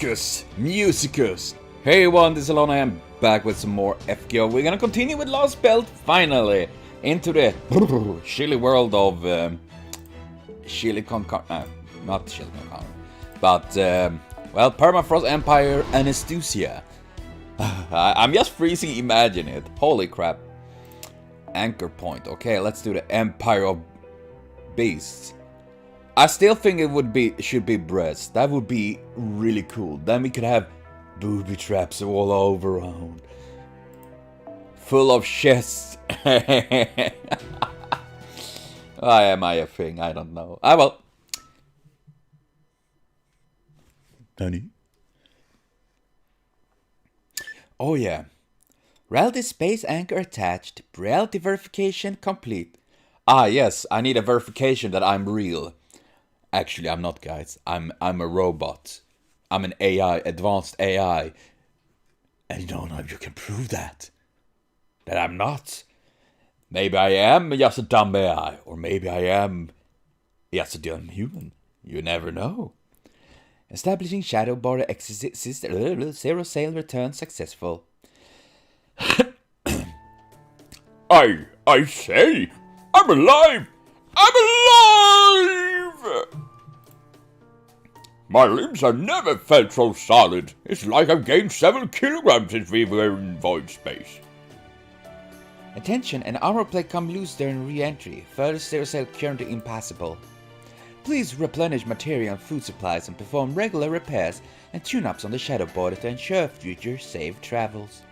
Musicus. Hey everyone, this is Alon. I am back with some more FGO. We're gonna continue with Lostbelt, finally, into the chilly world of Chili con Carne. Not Chili con Carne, but well, Permafrost Empire Anastasia. I'm just freezing. Imagine it. Holy crap! Anchor point. Okay, let's do the Empire of Beasts. I still think it should be breasts. That would be really cool. Then we could have booby traps all over around, full of chests. Why am I a thing? I don't know. I will. Honey. Oh yeah. Reality space anchor attached. Reality verification complete. Ah yes, I need a verification that I'm real. Actually, I'm not, guys. I'm a robot. I'm an AI, advanced AI. And you don't know if you can prove that. That I'm not. Maybe I am just a dumb AI. Or maybe I am just a dumb human. You never know. Establishing shadow border zero sale return successful. I say, I'm alive! I'm alive! My limbs have never felt so solid. It's like I've gained 7 kilograms since we were in void space. Attention, an armor plate come loose during re-entry. Further zero sale currently impassable. Please replenish material and food supplies and perform regular repairs and tune-ups on the shadow border to ensure future safe travels.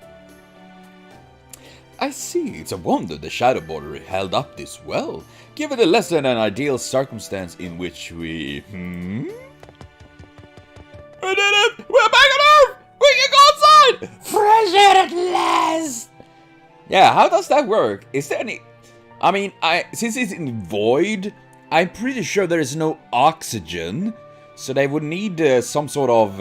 I see, it's a wonder the shadow border held up this well, given the less than an ideal circumstance in which we... We did it! We're back on Earth! We can go outside! Fresh air at last! Yeah, how does that work? Is there any... I mean, since it's in void, I'm pretty sure there is no oxygen, so they would need some sort of,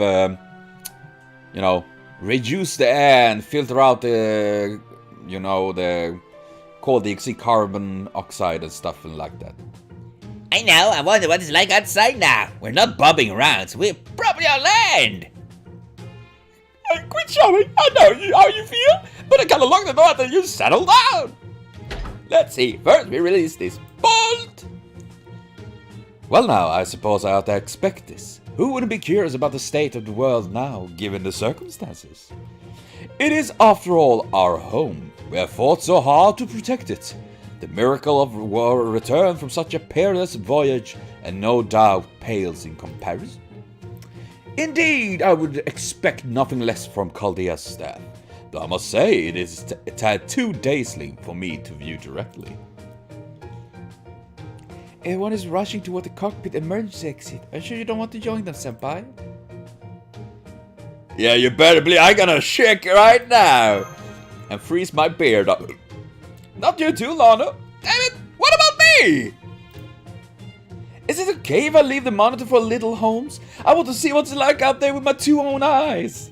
you know, reduce the air and filter out the... You know, the cold-dioxide, carbon oxide and stuff like that. I know, I wonder what it's like outside now. We're not bobbing around, so we're probably on land. Quit shouting, I know how you feel, but I gotta lock the door until you settle down. Let's see, first we release this bolt. Well now, I suppose I ought to expect this. Who wouldn't be curious about the state of the world now, given the circumstances? It is, after all, our home. We have fought so hard to protect it. The miracle of our return from such a perilous voyage, and no doubt pales in comparison. Indeed, I would expect nothing less from Chaldea's staff, though I must say it is a tad too dazzling for me to view directly. Everyone is rushing toward the cockpit emergency exit. Are you sure you don't want to join them, senpai? Yeah, you better believe I'm gonna shake right now and freeze my beard up. Not you too, Lana. Damn it! What about me? Is it okay if I leave the monitor for little Holmes? I want to see what's like out there with my 2 own eyes.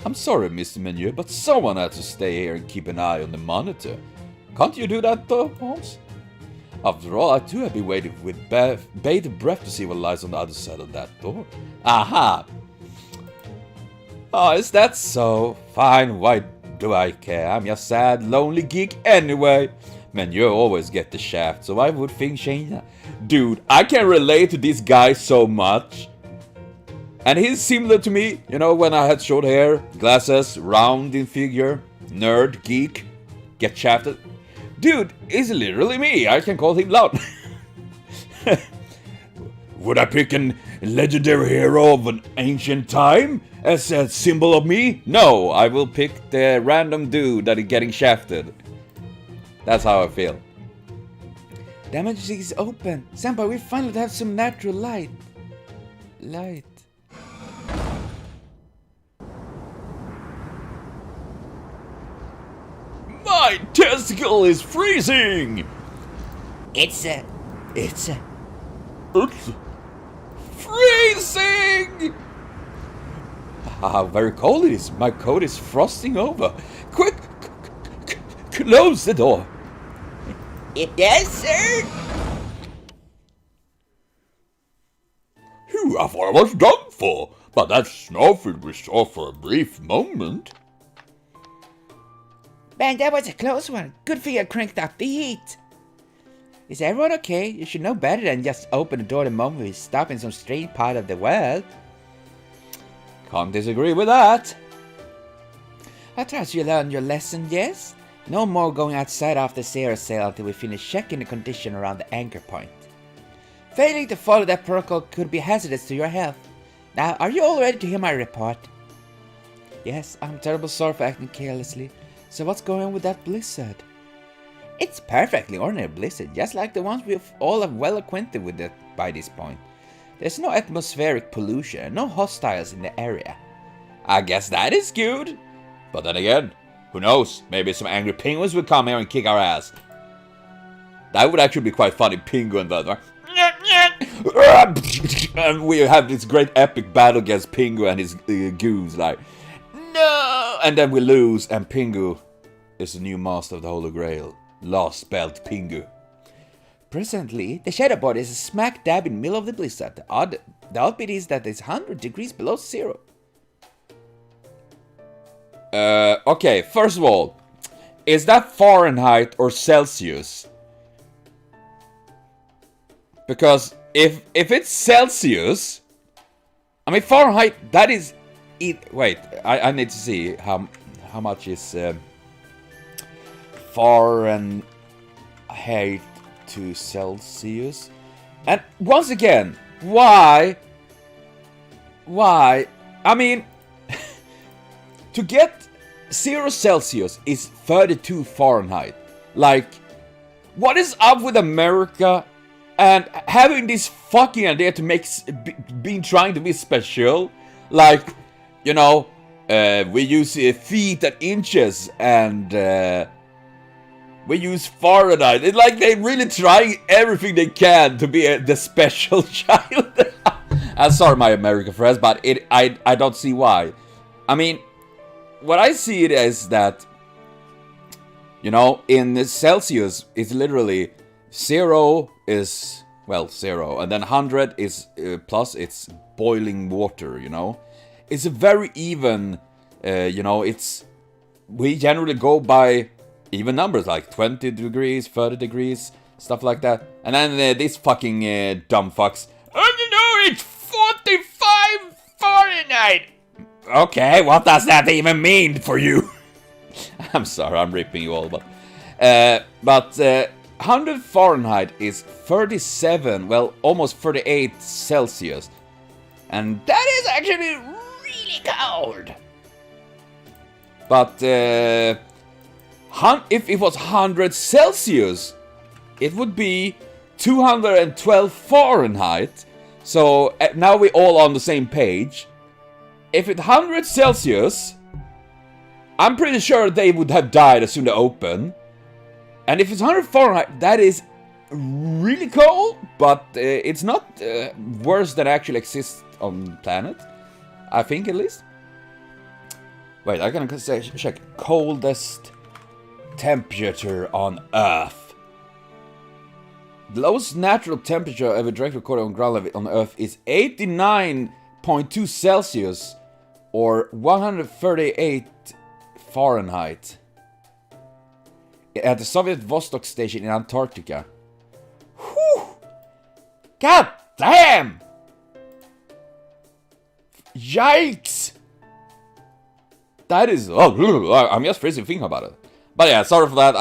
I'm sorry, Mr. Menu, but someone had to stay here and keep an eye on the monitor. Can't you do that, though, Holmes? After all, I too have been waiting with bated breath to see what lies on the other side of that door. Aha! Oh, is that so? Fine, why do I care? I'm just sad, lonely geek anyway. Man, you always get the shaft, so I would think change that. Dude, I can relate to this guy so much. And he's similar to me, you know, when I had short hair, glasses, round in figure, nerd, geek, get shafted. Dude, it's literally me. I can call him loud. Would I pick an legendary hero of an ancient time as a symbol of me? No, I will pick the random dude that is getting shafted. That's how I feel. Damage is open. Senpai, we finally have some natural light. My testicle is freezing! It's freezing! How very cold it is. My coat is frosting over. Quick, close the door. Yes, sir. Phew, I thought I was done for. But that snowfield we saw for a brief moment. Man, that was a close one. Good for you cranked up the heat. Is everyone okay? You should know better than just open the door the moment we stop in some strange part of the world. Can't disagree with that. I trust you learned your lesson, yes? No more going outside after zero sail until we finish checking the condition around the anchor point. Failing to follow that protocol could be hazardous to your health. Now, are you all ready to hear my report? Yes, I'm terribly sorry for acting carelessly. So what's going on with that blizzard? It's perfectly ordinary blizzard, just like the ones we've all are well acquainted with it by this point. There's no atmospheric pollution, no hostiles in the area. I guess that is good. But then again, who knows? Maybe some angry penguins will come here and kick our ass. That would actually be quite funny, penguin that. And we have this great epic battle against Pingu and his goons, like, no! And then we lose, and Pingu is the new master of the Holy Grail. Lostbelt Pingu. Presently, the shadow body is smack dab in the middle of the blizzard. The odd bit is that it's 100 degrees below zero. Okay, first of all, is that Fahrenheit or Celsius? Because if it's Celsius, I mean Fahrenheit, that is wait, I need to see how much is Fahrenheit to Celsius. And once again, why? I mean, to get 0 Celsius is 32 Fahrenheit. Like, what is up with America and having this fucking idea to make being trying to be special? Like, you know, we use feet and inches, and we use Fahrenheit. It's like they're really trying everything they can to be the special child. I'm sorry, my American friends, but I don't see why. I mean, what I see it is that, you know, in the Celsius, it's literally 0 is, well, 0, and then 100 is plus, it's boiling water, you know. It's a very even, you know, we generally go by even numbers, like 20 degrees, 30 degrees, stuff like that. And then these fucking dumb fucks, oh, you know, it's 45 Fahrenheit. Okay, what does that even mean for you? I'm sorry, I'm ripping you all, but 100 Fahrenheit is 37, well, almost 38 Celsius. And that is actually really cold. But if it was 100 Celsius, it would be 212 Fahrenheit. So now we're all on the same page. If it's 100 Celsius, I'm pretty sure they would have died as soon as they open. And if it's 100 Fahrenheit, that is really cold, but it's not worse than actually exists on the planet. I think, at least. Wait, I'm gonna check. Coldest temperature on Earth. The lowest natural temperature ever directly recorded on ground level on Earth is 89.2 Celsius, or 138 Fahrenheit, at the Soviet Vostok station in Antarctica. Whew! God damn! Yikes! That is... Oh, I'm just freezing thinking about it. But yeah, sorry for that.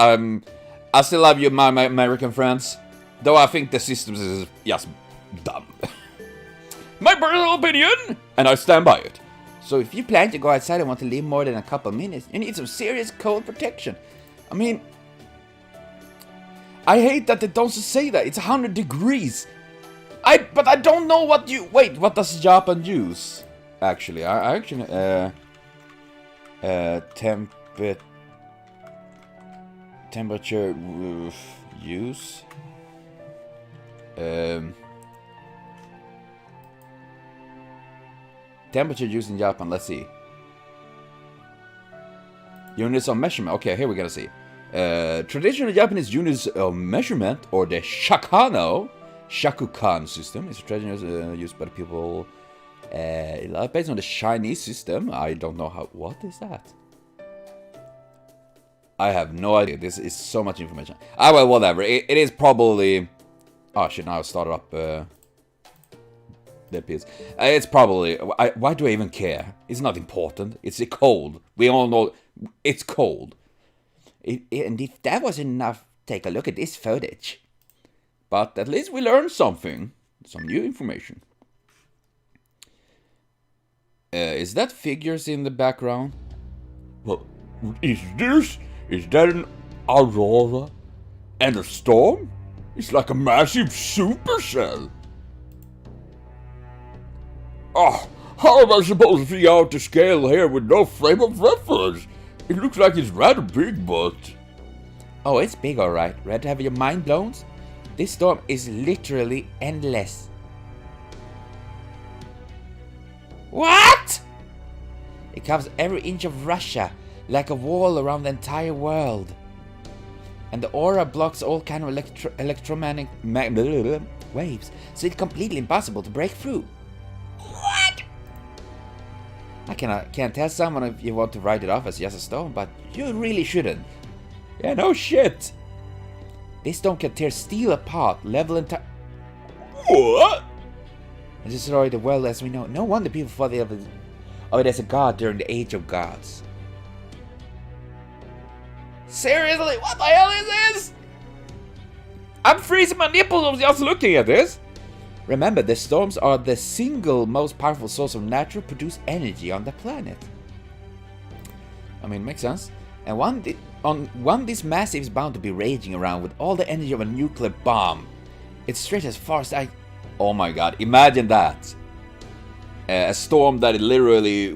I still love you, my American friends. Though I think the system is just dumb. My personal opinion, and I stand by it. So if you plan to go outside and want to leave more than a couple minutes, you need some serious cold protection. I mean, I hate that they don't say that. It's 100 degrees. But I don't know what you... Wait, what does Japan use? Actually, I actually... temperature use. Temperature used in Japan, let's see. Units of measurement. Okay, here we're gonna see. Traditional Japanese units of measurement, or the shakukan system, is a traditional used by the people Based on the Chinese system, I don't know how... What is that? I have no idea. This is so much information. Ah, well, whatever. It is probably... Oh, shit, now I started up... that piece. It's probably... why do I even care? It's not important. It's cold. We all know it's cold. And if that wasn't enough, take a look at this footage. But at least we learned something. Some new information. Is that figures in the background? Well, is that an aurora and a storm? It's like a massive supercell. Oh, how am I supposed to figure out the scale here with no frame of reference? It looks like it's rather big, but... Oh, it's big, alright. Ready to have your mind blown? This storm is literally endless. What? It covers every inch of Russia, like a wall around the entire world. And the aura blocks all kind of electromagnetic waves, so it's completely impossible to break through. What? I can't tell someone if you want to write it off as just a storm, but you really shouldn't. Yeah, no shit. This storm can tear steel apart, level entire... What? And destroy the world as we know. No wonder people thought of it as a god during the Age of Gods. Seriously, what the hell is this? I'm freezing my nipples just looking at this. Remember, the storms are the single most powerful source of natural produced energy on the planet. I mean, makes sense. And one this massive is bound to be raging around with all the energy of a nuclear bomb. It's straight as far as I... Oh my god, imagine that. A storm that literally...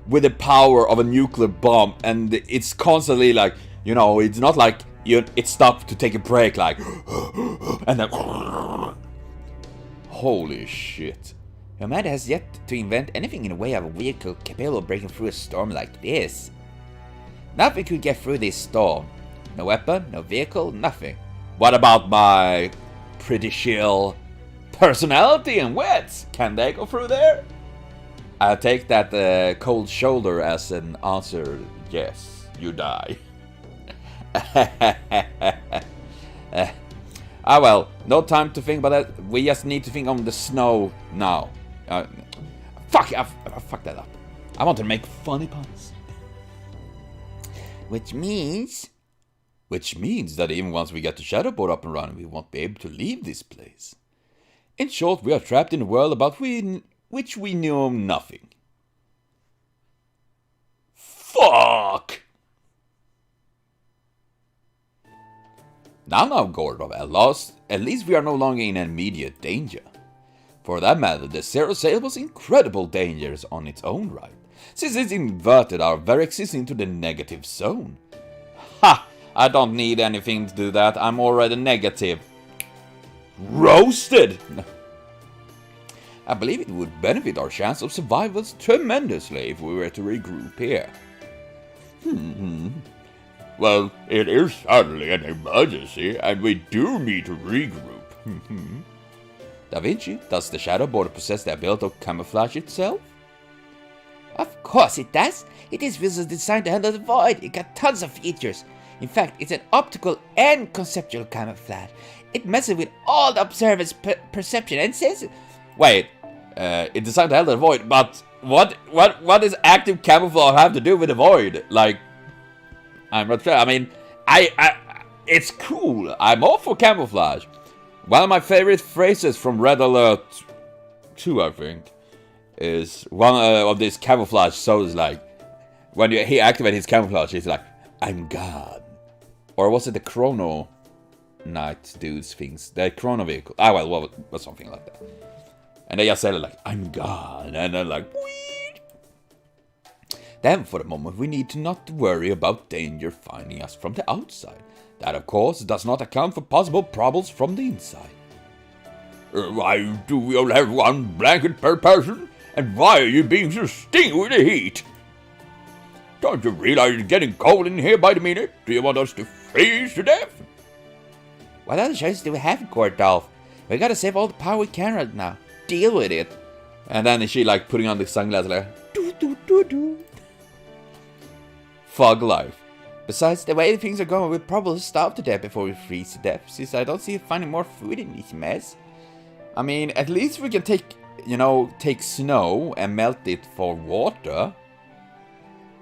with the power of a nuclear bomb, and it's constantly like, you know, it's not like it stopped to take a break, like... and then... Holy shit. Humanity has yet to invent anything in the way of a vehicle capable of breaking through a storm like this. Nothing could get through this storm. No weapon, no vehicle, nothing. What about my pretty chill personality and wits? Can they go through there? I'll take that cold shoulder as an answer. Yes, you die. Ah well, no time to think about that. We just need to think on the snow now. Fuck, I fucked that up. I want to make funny puns. Which means that even once we get the shadow board up and running, we won't be able to leave this place. In short, we are trapped in a world about which we know nothing. Fuck! Now, Gordov, at least we are no longer in immediate danger. For that matter, the Zero Sail was incredible dangers on its own right, since it inverted our very existence into the negative zone. Ha! I don't need anything to do that, I'm already negative. Roasted! I believe it would benefit our chance of survival tremendously if we were to regroup here. Well, it is certainly an emergency, and we do need to regroup. Da Vinci, does the shadow board possess the ability to camouflage itself? of course it does. It is designed to handle the void. It got tons of features. In fact, it's an optical and conceptual camouflage. It messes with all the observer's perception and says... Wait, it's designed to handle the void, but what does active camouflage have to do with the void? Like, I'm not sure. I mean, it's cool. I'm all for camouflage. One of my favorite phrases from Red Alert 2, I think, is one of these camouflage shows, like, when he activates his camouflage, he's like, I'm God. Or was it the Chrono Knight dudes things? The Chrono vehicle. Ah, well, something like that. And they just say, like, I'm God. And then, like, Wee! Then, for the moment, we need to not worry about danger finding us from the outside. That, of course, does not account for possible problems from the inside. Why do we only have one blanket per person? And why are you being so stingy with the heat? Don't you realize it's getting cold in here by the minute? Do you want us to freeze to death? What other choice do we have, Gordolf? We gotta save all the power we can right now. Deal with it. And then she like putting on the sunglasses like do do do do. Fog life. Besides, the way things are going, we'll probably starve to death before we freeze to death, since I don't see finding more food in this mess. I mean, at least we can take, you know, take snow and melt it for water.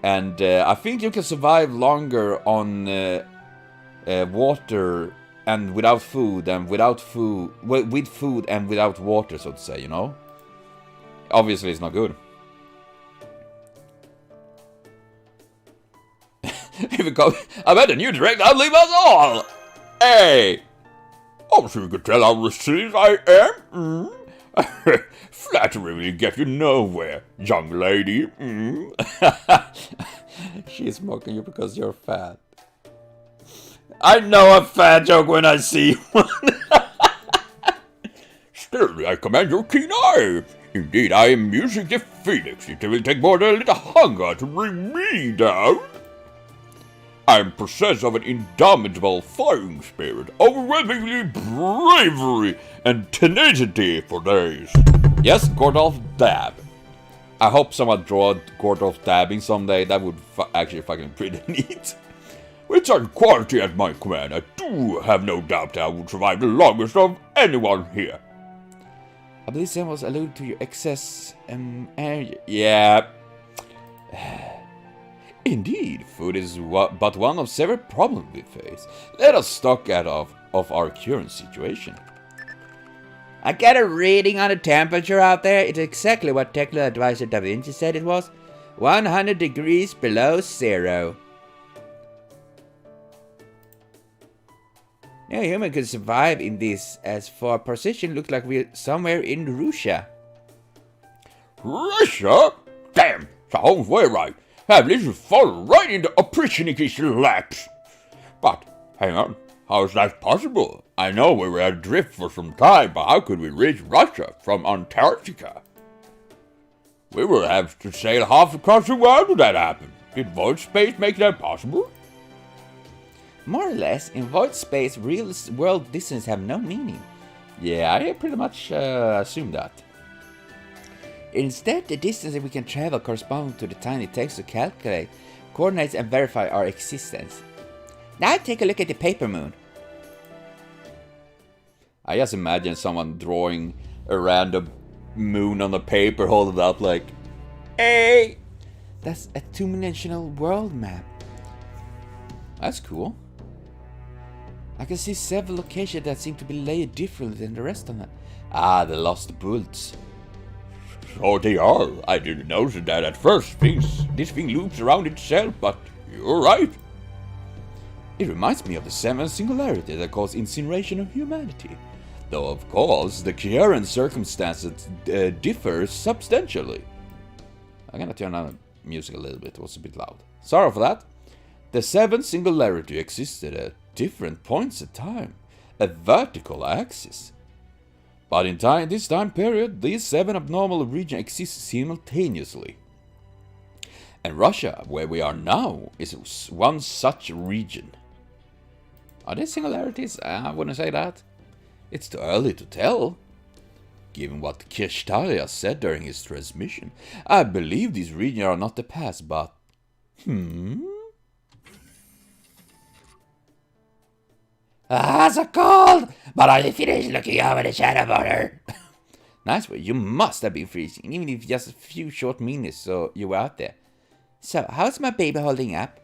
And I think you can survive longer on water and without food and without food, with food and without water, so to say, you know? Obviously, it's not good. If we go, I bet a new director I'll leave us all! Hey! I'm sure you could tell how received I am. Flattery will get you nowhere, young lady. She's mocking you because you're fat. I know a fat joke when I see one. Still, I command your keen eye. Indeed, I am music the phoenix. It will take more than a little hunger to bring me down. I am possessed of an indomitable fighting spirit, overwhelmingly bravery and tenacity for days. Yes, Gordolf Dab. I hope someone draw Gordolf dabbing someday. That would actually fucking pretty neat. With such quality at my command, I do have no doubt that I would survive the longest of anyone here. I believe Sam was alluding to your excess energy. Yeah. Indeed, food is but one of several problems we face. Let us stock out of our current situation. I got a reading on the temperature out there. It's exactly what technical advisor Da Vinci said it was. 100 degrees below zero. No human could survive in this, as for our position looks like we're somewhere in Russia. Russia? Damn, sounds way right. Have literally fallen right into Oprichnike's laps. But, hang on, how is that possible? I know we were adrift for some time, but how could we reach Russia from Antarctica? We will have to sail half across the world when that happen. Did void space make that possible? More or less, in void space, real world distance have no meaning. Yeah, I pretty much assume that. Instead, the distance that we can travel corresponds to the time it takes to calculate coordinates and verify our existence. Now take a look at the paper moon. I just imagine someone drawing a random moon on the paper, hold it up like, hey! That's a two-dimensional world map. That's cool. I can see several locations that seem to be laid differently than the rest of them. Ah, the Lostbelt. So they are. I didn't notice that at first. This thing loops around itself, but you're right. It reminds me of the seventh singularity that caused incineration of humanity. Though, of course, the current circumstances differ substantially. I'm gonna turn on the music a little bit, it was a bit loud. Sorry for that. The seventh singularity existed at different points in time, a vertical axis. But in this time period, these seven abnormal regions exist simultaneously. And Russia, where we are now, is one such region. Are there singularities? I wouldn't say that. It's too early to tell. Given what Kirshtarya said during his transmission, I believe these regions are not the past, but... Ah, so cold! But are you finished looking over the shadow border? Nice way, you must have been freezing, even if just a few short minutes so you were out there. So, how's my baby holding up?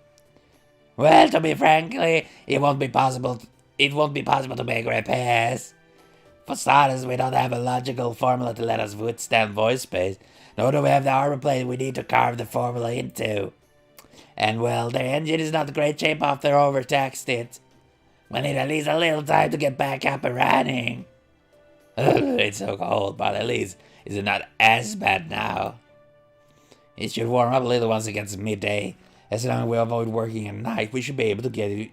Well, to be frankly, it won't be possible to make repairs. For starters, we don't have a logical formula to let us withstand void space, nor do we have the armor plate we need to carve the formula into. And well, their engine is not in great shape after overtaxed it. We need at least a little time to get back up and running. It's so cold, but at least it's not as bad now. It should warm up a little once it gets midday. As long as we avoid working at night, we should be able to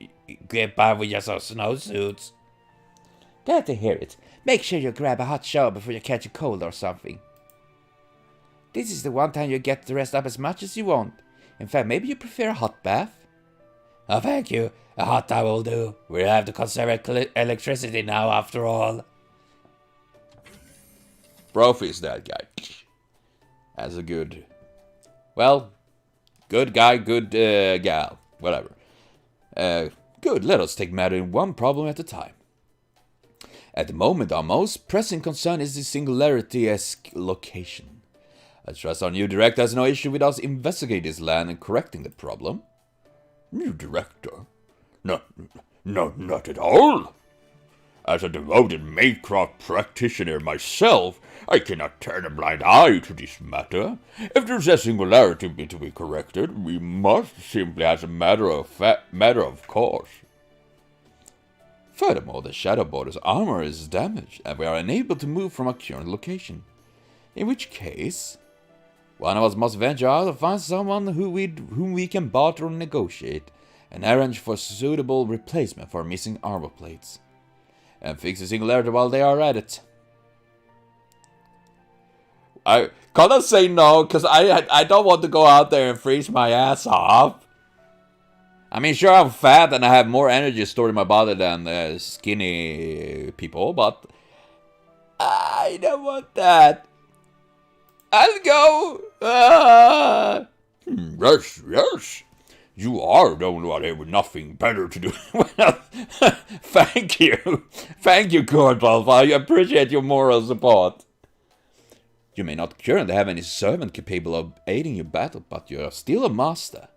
get by with just our snowsuits. Glad to hear it. Make sure you grab a hot shower before you catch a cold or something. This is the one time you get to rest up as much as you want. In fact, maybe you prefer a hot bath? Oh, thank you. A hot tub will do. We'll have to conserve electricity now, after all. Brophy is that guy. as a good... Well, good guy, good gal, whatever. Good, let us take matter in one problem at a time. At the moment, our most pressing concern is the Singularity-esque location. I trust our new director has no issue with us investigating this land and correcting the problem. New director? No, not at all. As a devoted Maycraft practitioner myself, I cannot turn a blind eye to this matter. If there's a singularity to be corrected, we must simply as a matter of course. Furthermore, the Shadow Border's armor is damaged, and we are unable to move from our current location. In which case, one of us must venture out and find someone whom we can barter or negotiate, and arrange for a suitable replacement for missing armor plates. And fix the singularity while they are at it. I can't say no, because I don't want to go out there and freeze my ass off. I mean, sure, I'm fat and I have more energy stored in my body than skinny people, but I don't want that. I'll go. Yes. You are the only one here with nothing better to do. Well, thank you. Thank you, Gurls. I appreciate your moral support. You may not currently have any servant capable of aiding your battle, but you are still a master.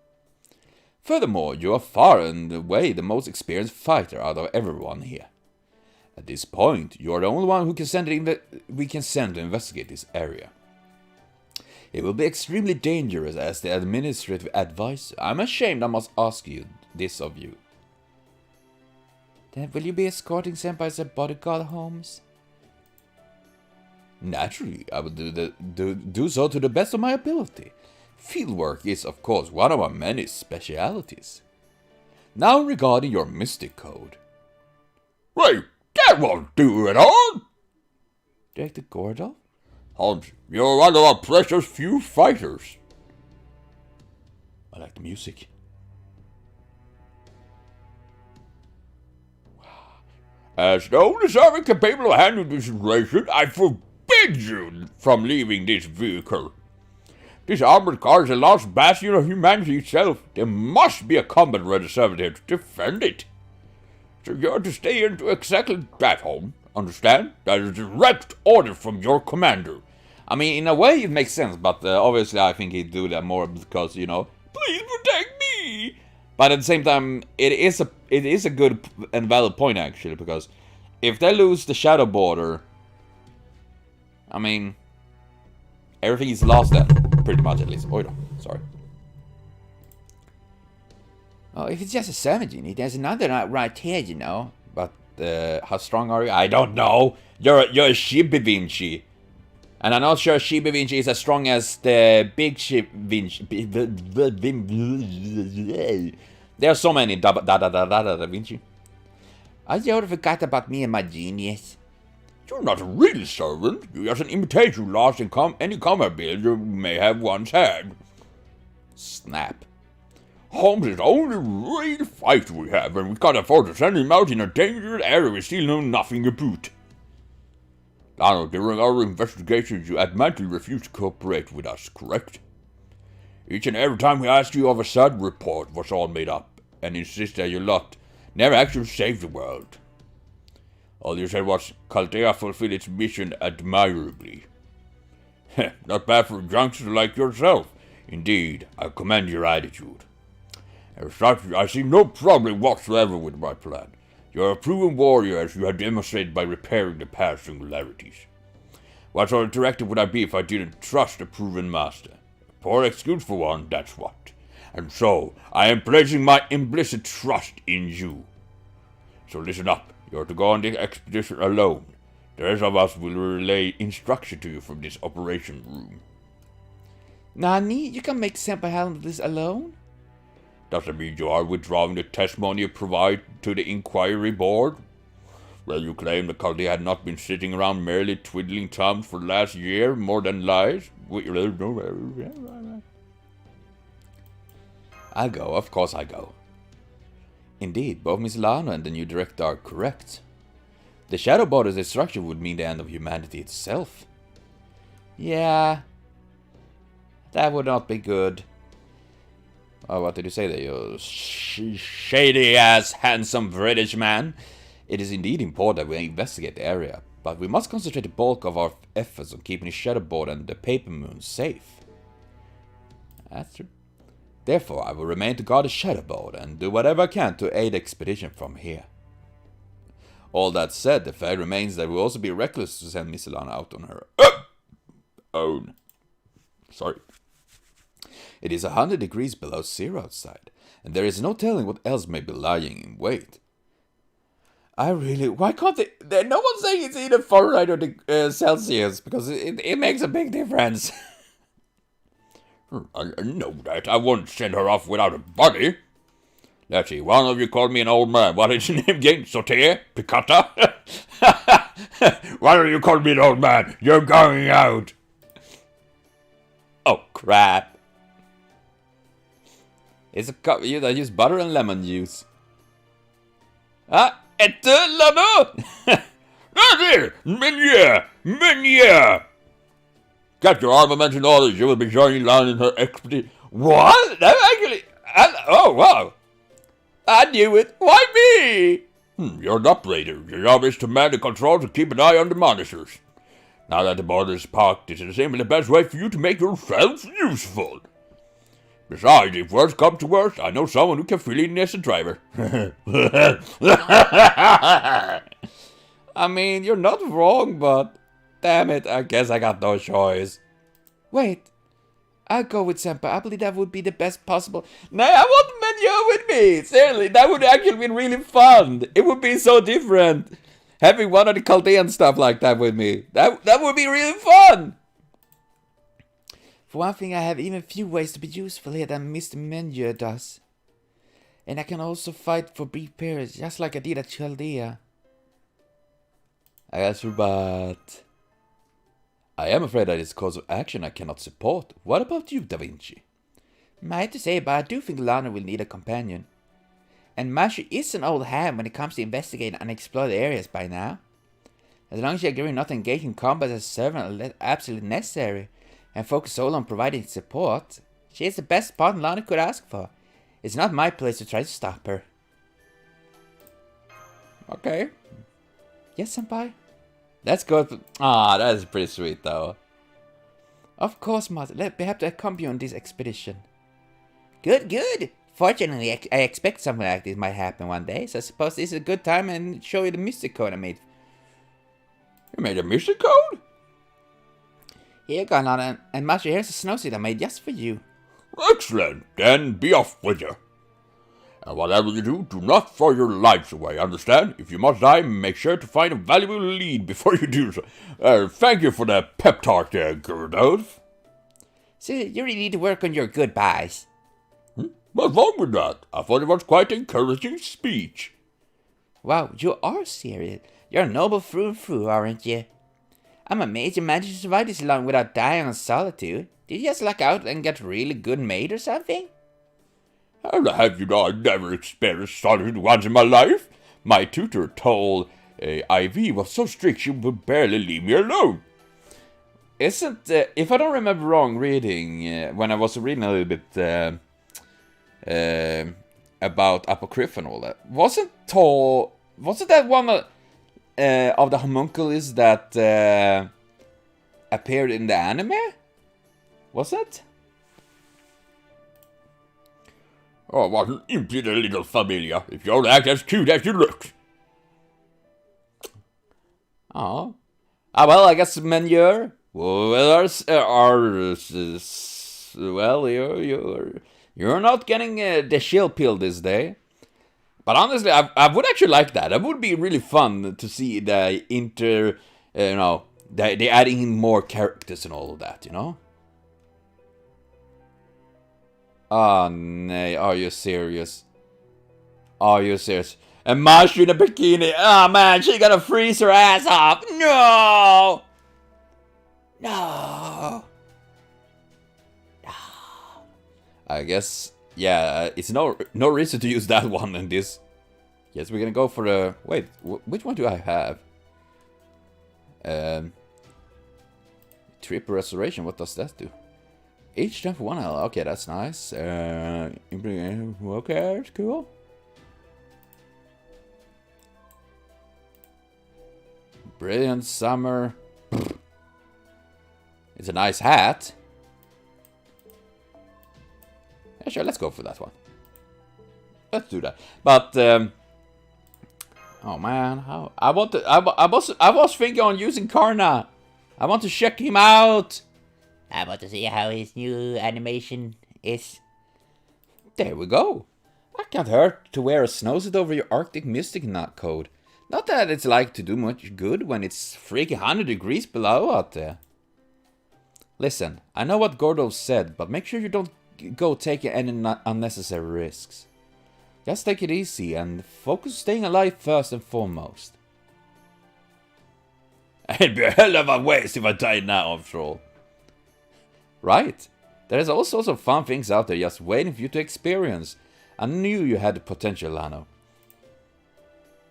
Furthermore, you are far and away the most experienced fighter out of everyone here. At this point, you are the only one who we can send to investigate this area. It will be extremely dangerous as the administrative advisor. I'm ashamed I must ask you this of you. Then will you be escorting Senpai as a bodyguard, Holmes? Naturally, I will do so to the best of my ability. Fieldwork is, of course, one of our many specialities. Now regarding your mystic code. Wait, that won't do at all! Director Gordon? Holmes, you're one of our precious few fighters. I like the music. As the only servant capable of handling this situation, I forbid you from leaving this vehicle. This armored car is a lost bastion of humanity itself. There must be a combat-ready servant here to defend it. So you're to stay here and do exactly that, Holmes. Understand? That is a direct order from your commander. I mean, in a way it makes sense, but obviously I think he'd do that more because, you know, please protect me. But at the same time, it is a good and valid point actually, because if they lose the Shadow Border, I mean, everything is lost then, pretty much at least. Oh, no, sorry. Oh, if it's just a 17, there's another right here, you know. But how strong are you? I don't know. You're a Shiba Vinci. And I'm not sure Shiba Vinci is as strong as the big Shiba Vinci. There are so many Da Vinci. I sort of forgot about me and my genius. You're not a real servant. You're just an imitation lost in any combat build you may have once had. Snap. Holmes is the only real fighter we have, and we can't afford to send him out in a dangerous area we still know nothing about. Donald, during our investigations, you adamantly refused to cooperate with us, correct? Each and every time we asked you of a sudden report was all made up, and insist that your lot never actually saved the world. All you said was, Chaldea fulfilled its mission admirably. Not bad for a youngster like yourself. Indeed, I commend your attitude. As such, I see no problem whatsoever with my plan. You're a proven warrior as you have demonstrated by repairing the past singularities. What sort of director would I be if I didn't trust a proven master? A poor excuse for one, that's what. And so, I am placing my implicit trust in you. So listen up, you're to go on the expedition alone. The rest of us will relay instruction to you from this operation room. Nani, you can make Senpai handle this alone? Does it mean you are withdrawing the testimony you provide to the inquiry board? Well, you claim the Chaldea had not been sitting around merely twiddling thumbs for the last year, more than lies. I'll go, of course I go. Indeed, both Miss Lana and the new director are correct. The Shadow Border's destruction would mean the end of humanity itself. Yeah, That would not be good. Oh, what did you say there, you shady-ass, handsome British man? It is indeed important that we investigate the area, but we must concentrate the bulk of our efforts on keeping the Shadowboard and the Paper Moon safe. That's true. Therefore, I will remain to guard the Shadowboard and do whatever I can to aid the expedition from here. All that said, the fact remains that it will also be reckless to send Miss Ilana out on her own. Sorry. It is 100 degrees below zero outside, and there is no telling what else may be lying in wait. Why can't they? No one's saying it's either Fahrenheit or Celsius, because it makes a big difference. I know that. I won't send her off without a body. Let's see, one of you called me an old man. What is your name again? Sauter? Piccata? One of you called me an old man. You're going out. Oh, crap. It's a cup you that use butter and lemon juice. Lano! That's it! Minya! Get your armament in order. You will be joining Lan in her expedition. What? That actually... oh, wow. I knew it. Why me? You're an operator. Your job is to man the controls and keep an eye on the monitors. Now that the border is parked, this is simply the best way for you to make yourself useful. Besides, if worse comes to worse, I know someone who can fill in as a driver. I mean, you're not wrong, but... damn it, I guess I got no choice. Wait. I'll go with Senpai. I believe that would be the best possible... No, I want Menyo with me! Seriously, that would actually be really fun! It would be so different! Having one of the Chaldean stuff like that with me. That would be really fun! For one thing, I have even few ways to be useful here than Mr. Menyo does. And I can also fight for brief periods, just like I did at Chaldea. I guess, but... I am afraid that is a course of action I cannot support. What about you, Da Vinci? I hate to say, but I do think Lana will need a companion. And Mashu is an old hand when it comes to investigating unexplored areas by now. As long as you agree not to engage in combat as a servant unless absolutely necessary, and focus solely on providing support, she is the best partner Lana could ask for. It's not my place to try to stop her. Okay. Yes, Senpai? That's good. Ah, that is pretty sweet, though. Of course, Master. Let me have to accompany you on this expedition. Good, good. Fortunately, I expect something like this might happen one day, so I suppose this is a good time and show you the mystic code I made. You made a mystic code? Here, Garland, and Master, here's a snowsuit I made just for you. Excellent. Then be off with you. And whatever you do, do not throw your lives away, understand? If you must die, make sure to find a valuable lead before you do so. Thank you for the pep talk there, Gurdolf. So, you really need to work on your goodbyes. What's wrong with that? I thought it was quite an encouraging speech. Wow, you are serious. You're noble through and through, aren't you? I'm amazed you managed to survive this long without dying on solitude. Did you just luck out and get really good mate or something? How have you know I never experienced solitude once in my life? My tutor told Ivy was so strict she would barely leave me alone. Isn't, if I don't remember wrong, reading, when I was reading a little bit about Apocrypha and all that, wasn't that one of the homunculus that appeared in the anime? Was it? Oh, what an impudent little familiar, if you don't act as cute as you look. Oh. Ah, well, I guess Menyor. Well, you're not getting the shill pill this day. But honestly, I would actually like that. That would be really fun to see the they adding in more characters and all of that, you know? Oh, no. Are you serious? Are you serious? And Mashu in a bikini. Oh, man, she gonna freeze her ass off. No! No! No. I guess, yeah, it's no reason to use that one in this. Yes, we're gonna go for the... Wait, which one do I have? Triple restoration, what does that do? Each strength for 1 health. Okay, that's nice. Okay, that's cool. Brilliant summer. It's a nice hat. Yeah, sure, let's go for that one. Let's do that. But oh man, how I was thinking on using Karna. I want to check him out. I want to see how his new animation is. There we go. I can't hurt to wear a snowsuit over your Arctic Mystic Nut code. Not that it's like to do much good when it's freaking 100 degrees below out there. Listen, I know what Gordo said, but make sure you don't go taking any unnecessary risks. Just take it easy and focus on staying alive first and foremost. It'd be a hell of a waste if I died now, after all. Right. There's all sorts of fun things out there just waiting for you to experience. I knew you had the potential, Lano.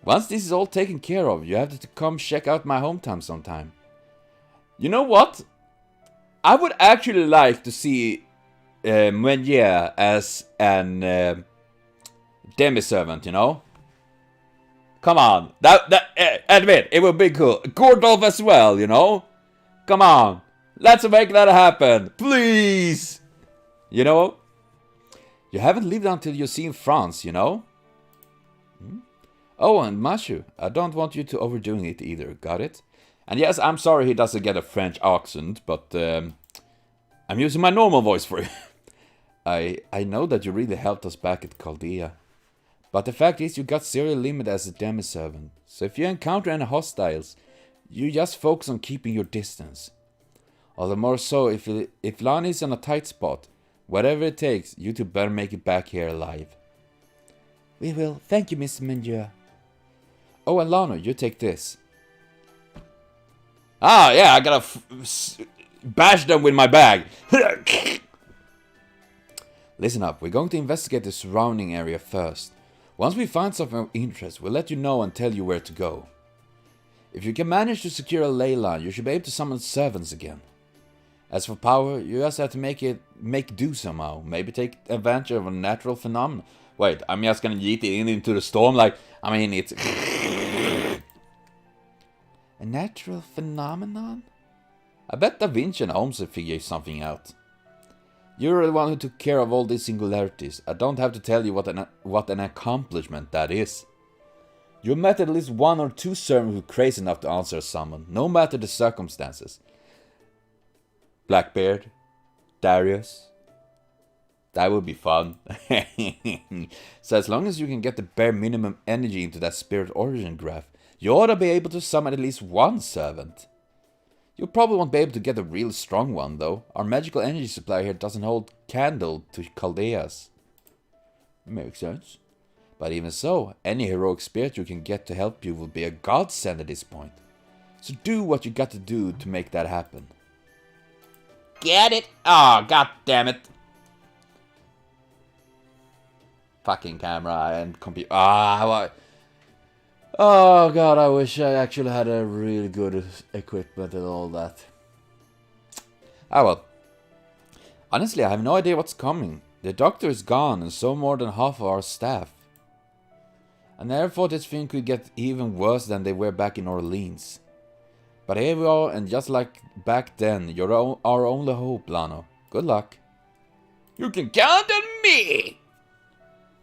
Once this is all taken care of, you have to come check out my hometown sometime. You know what? I would actually like to see Meunier as an demi-servant, you know? Come on, admit, it would be cool. Gordolf as well, you know? Come on, let's make that happen, please! You know? You haven't lived until you've seen France, you know? Oh, and Mashu, I don't want you to overdoing it either, got it? And yes, I'm sorry he doesn't get a French accent, but I'm using my normal voice for you. I know that you really helped us back at Chaldea. But the fact is you got zero limit as a demi-servant. So if you encounter any hostiles, you just focus on keeping your distance. All the more so if Lani is in a tight spot. Whatever it takes, you two better make it back here alive. We will. Thank you, Mr. Meunier. Oh, and Lano, you take this. Ah, yeah, I gotta bash them with my bag. Listen up, we're going to investigate the surrounding area first. Once we find something of interest, we'll let you know and tell you where to go. If you can manage to secure a ley line, you should be able to summon servants again. As for power, you just have to make do somehow. Maybe take advantage of a natural phenomenon. Wait, I'm just gonna yeet it into the storm like, I mean, it's... A natural phenomenon? I bet Da Vinci and Holmes will figure something out. You're the one who took care of all these singularities. I don't have to tell you what an accomplishment that is. You met at least 1 or 2 servants who are crazy enough to answer a summon, no matter the circumstances. Blackbeard, Darius. That would be fun. So as long as you can get the bare minimum energy into that spirit origin graph, you ought to be able to summon at least 1 servant. You probably won't be able to get a real strong one though. Our magical energy supply here doesn't hold candle to Chaldea's. Makes sense. But even so, any heroic spirit you can get to help you will be a godsend at this point. So do what you got to do to make that happen. Get it? Oh, god damn it. Fucking camera and computer. Oh god, I wish I actually had a really good equipment and all that. Ah well. Honestly, I have no idea what's coming. The doctor is gone and so more than half of our staff. I never thought this thing could get even worse than they were back in Orleans. But here we are, and just like back then, you're our only hope, Lano. Good luck. You can count on me!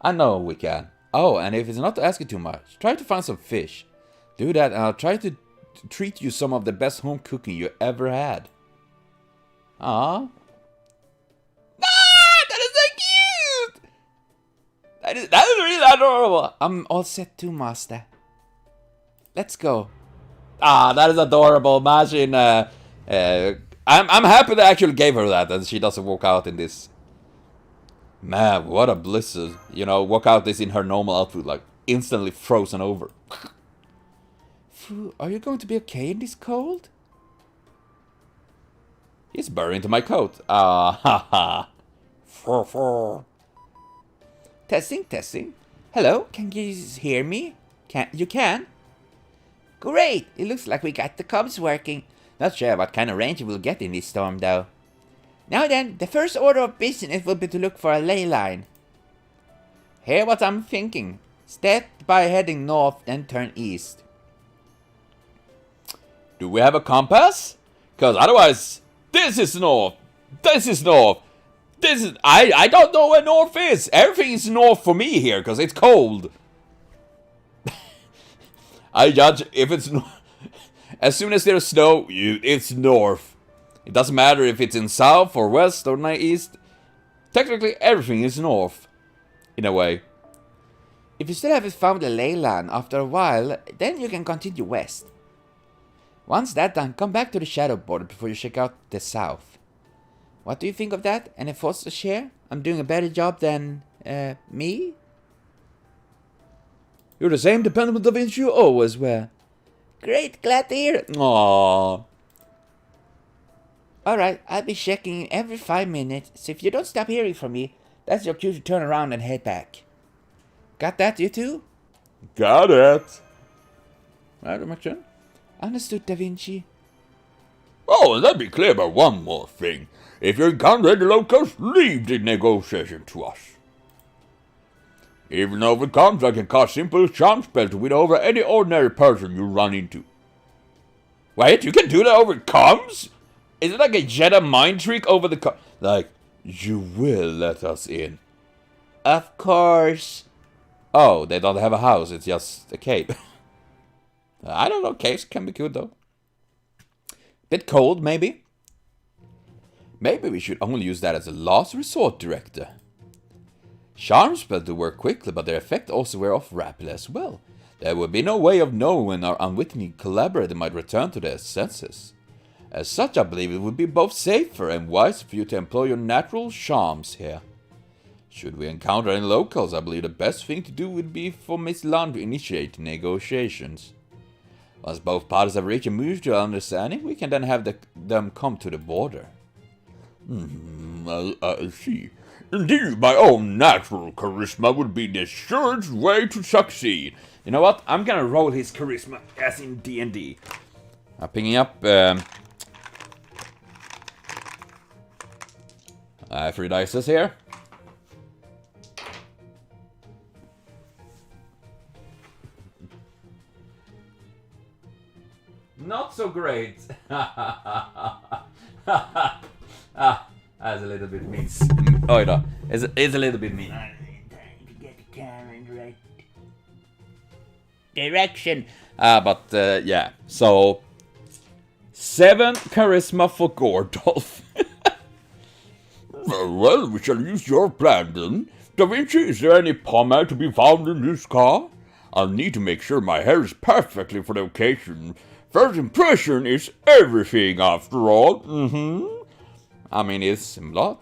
I know we can. Oh, and if it's not asking too much, try to find some fish. Do that and I'll try to treat you some of the best home cooking you ever had. Ah, that is so cute! That is really adorable. I'm all set too, master. Let's go. Ah, that is adorable. Imagine, I'm happy they actually gave her that and she doesn't walk out in this. Man, what a blizzard. You know, walk out this in her normal outfit, like instantly frozen over. Phew, are you going to be okay in this cold? He's buried into my coat. Ah, ha ha. Testing, testing. Hello, can you hear me? You can? Great, it looks like we got the comms working. Not sure what kind of range we'll get in this storm though. Now then, the first order of business will be to look for a ley line. Hear what I'm thinking. Start by heading north and turn east. Do we have a compass? Because otherwise, this is north. This is north. This is... I don't know where north is. Everything is north for me here, because it's cold. I judge if it's... As soon as there's snow, it's north. It doesn't matter if it's in south or west or east. Technically, everything is north. In a way. If you still haven't found a ley line after a while, then you can continue west. Once that's done, come back to the shadow border before you check out the south. What do you think of that? Any thoughts to share? I'm doing a better job than, me? You're the same dependable Da Vinci you always were. Great, glad to hear it. Aww. Alright, I'll be checking in every 5 minutes, so if you don't stop hearing from me, that's your cue to turn around and head back. Got that, you two? Got it. Right, my turn. Understood, Da Vinci. Oh, and let me clear about one more thing. If you encounter any locals, leave the negotiation to us. Even over comms, I can cast simple charm spell to win over any ordinary person you run into. Wait, you can do that over comms? Is it like a Jedi mind trick over the like, you will let us in? Of course. Oh, they don't have a house, it's just a cave. I don't know, caves can be good though. Bit cold, maybe? Maybe we should only use that as a last resort, Director. Charm spells do work quickly, but their effect also wear off rapidly as well. There would be no way of knowing when our unwitting collaborator might return to their senses. As such, I believe it would be both safer and wiser for you to employ your natural charms here. Should we encounter any locals, I believe the best thing to do would be for Miss Lund to initiate negotiations. Once both parties have reached a mutual understanding, we can then have them come to the border. I see. Indeed, my own natural charisma would be the surest way to succeed. You know what? I'm gonna roll his charisma as in D&D. I'm picking up 3 dice here. Not so great. That's a little bit mean. Oh, no. It's a little bit mean. I'm trying to get the camera in the right direction. Yeah. So, 7 charisma for Gordolf. Well, we shall use your plan then. Da Vinci, is there any pomade to be found in this car? I'll need to make sure my hair is perfectly for the occasion. First impression is everything, after all. I mean, it's similar.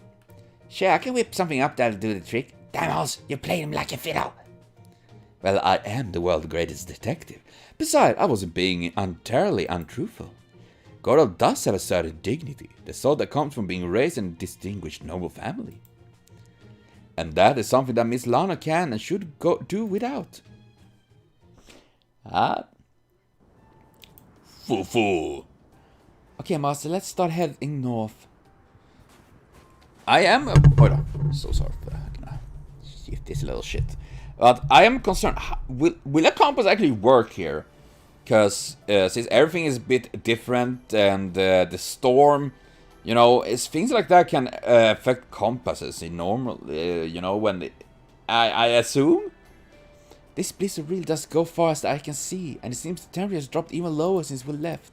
Sure, I can whip something up that'll do the trick. Damos, you played him like a fiddle. Well, I am the world's greatest detective. Besides, I wasn't being entirely untruthful. Gordolf does have a certain dignity, the sort that comes from being raised in a distinguished noble family. And that is something that Miss Lana can and should do without. Fufu. Okay, Master, let's start heading north. I am... Hold on. So sorry for that. This little shit. But I am concerned. Will a compass actually work here? Because since everything is a bit different and the storm, you know, things like that can affect compasses in normal, you know, when... I assume? This blizzard really does go far as I can see, and it seems the temperature has dropped even lower since we left.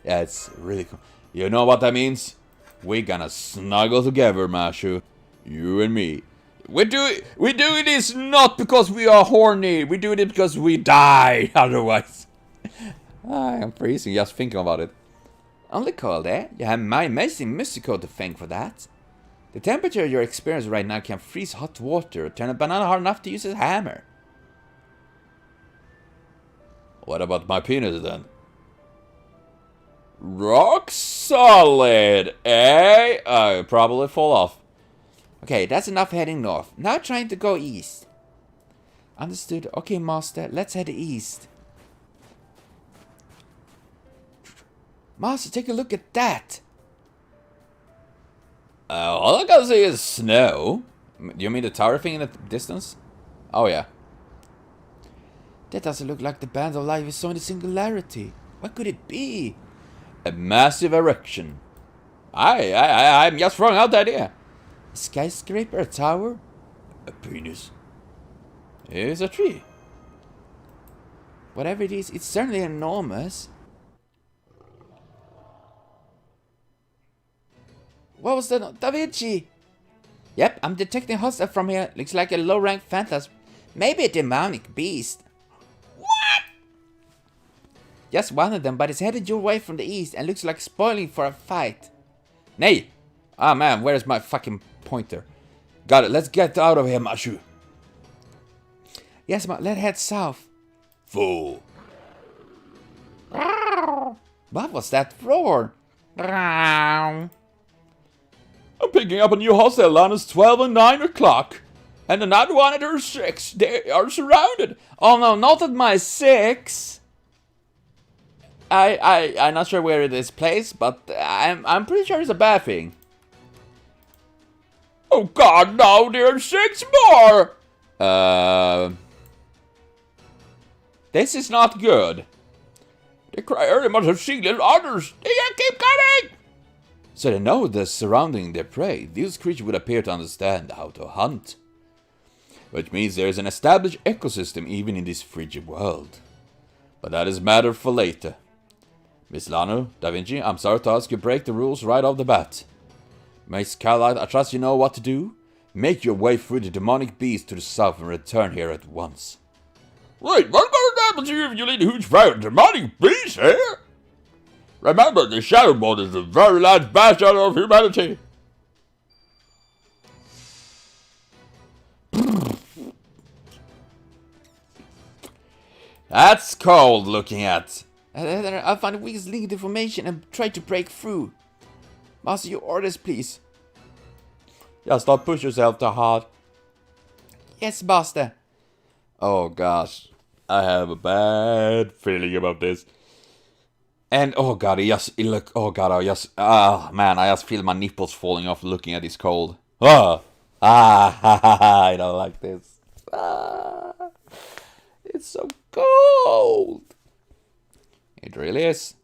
Yeah, it's really cool. You know what that means? We're gonna snuggle together, Mashu. You and me. We do this not because we are horny. We do it because we die otherwise. I am freezing just thinking about it. Only cold, eh? You have my amazing musical to thank for that. The temperature you're experiencing right now can freeze hot water or turn a banana hard enough to use a hammer. What about my penis then? Rock solid, eh? I'll probably fall off. Okay, that's enough heading north. Now trying to go east. Understood. Okay, Master, let's head east. Master, take a look at that. All I can see is snow. Do you mean the tower thing in the distance? Oh, yeah. That doesn't look like the band of light we saw in the Singularity. What could it be? A massive erection. I'm just throwing out the idea. A skyscraper? A tower? A penis. It's a tree. Whatever it is, it's certainly enormous. What was that? Da Vinci! Yep, I'm detecting hostile from here. Looks like a low-ranked phantasm. Maybe a demonic beast. What? Just one of them, but it's headed your way from the east and looks like spoiling for a fight. Nay! Ah, man, where's my fucking pointer? Got it, let's get out of here, Mashu. Yes, let's head south. Fool. What was that roar? I'm picking up a new hostile line at 12 and 9 o'clock. And another one at 6. They are surrounded. Oh no, not at my 6. I'm not sure where it is placed, but I'm pretty sure it's a bad thing. Oh god, no, there are 6 more! This is not good. The crier must have seen little others. They can't keep coming! So they know they're surrounding their prey. These creatures would appear to understand how to hunt. Which means there is an established ecosystem even in this frigid world. But that is matter for later. Miss Lano, Da Vinci, I'm sorry to ask you to break the rules right off the bat. Miss Carlyle, I trust you know what to do. Make your way through the demonic beast to the south and return here at once. Wait, what's going to happen to you if you lead a huge fight with demonic beast here? Remember, the Shadow Mode is the very last bastion of humanity. That's cold looking at. I'll find the weakest link to information and try to break through. Master, your orders, please. Just don't push yourself too hard. Yes, Master. Oh gosh, I have a bad feeling about this. And oh god, I just feel my nipples falling off looking at this cold. I don't like this. It's so cold. It really is.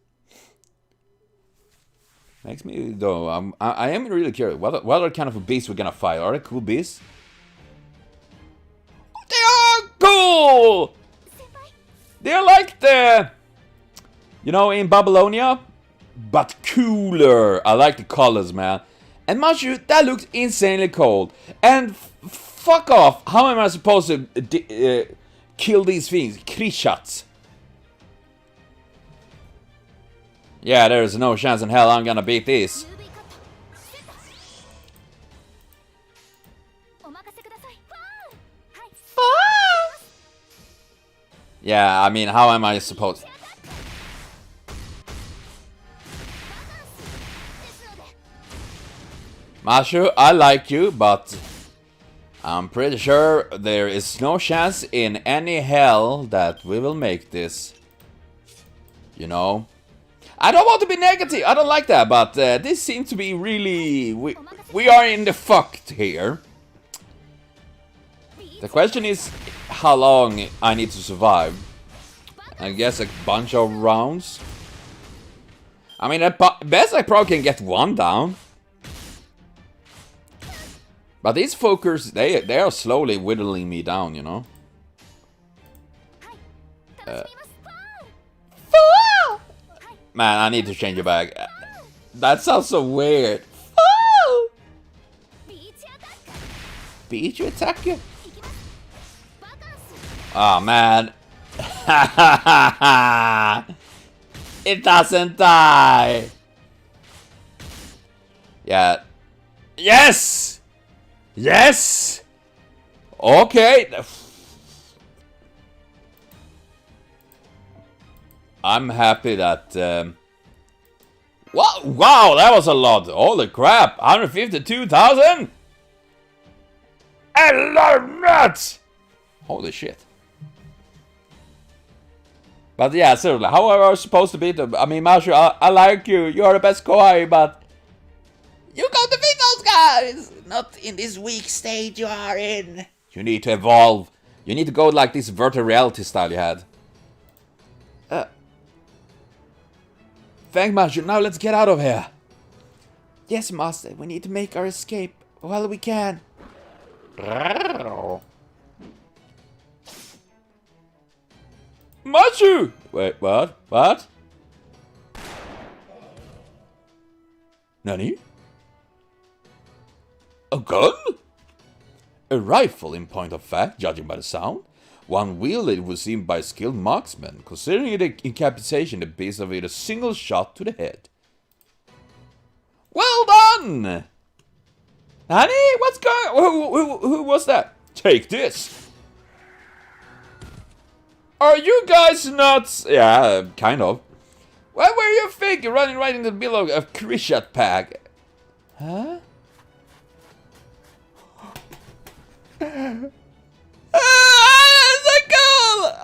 Makes me though. I am really curious. What other kind of beasts we're gonna fight? Are they cool beasts? They are cool. They're like the, you know, in Babylonia, but cooler. I like the colors, man. And Mashu, that looks insanely cold. And fuck off. How am I supposed to kill these things? Krishats. Yeah, there's no chance in hell I'm gonna beat this. Yeah, I mean, how am I supposed... Mashu, I like you, but I'm pretty sure there is no chance in any hell that we will make this. You know? I don't want to be negative, I don't like that, but this seems to be really... We are in the fucked here. The question is how long I need to survive. I guess a bunch of rounds. I mean, at best I probably can get one down. But these fuckers, they are slowly whittling me down, you know. Man, I need to change it back. That sounds so weird. Beat you attack you? Oh man. It doesn't die. Yeah. Yes! Yes! Okay. I'm happy that... Wow, that was a lot. Holy crap. 152,000? A lot of nuts! Holy shit. But yeah, seriously, how are we supposed to beat them? I mean, Mashu, I like you. You are the best Koi, but... You go defeat those guys! it's not in this weak state you are in. You need to evolve. You need to go like this virtual reality style you had. Fang Master, now let's get out of here. Yes, Master, we need to make our escape while we can. Machu! Wait, what? What? Nani? A gun? A rifle, in point of fact, judging by the sound. One wielded would seem by a skilled marksman, considering the incapacitation the beast of it a single shot to the head. Well done! Honey, what's going? Who was that? Take this. Are you guys nuts? Yeah, kind of. What were you thinking, running right into the middle of a Krishat pack? Huh?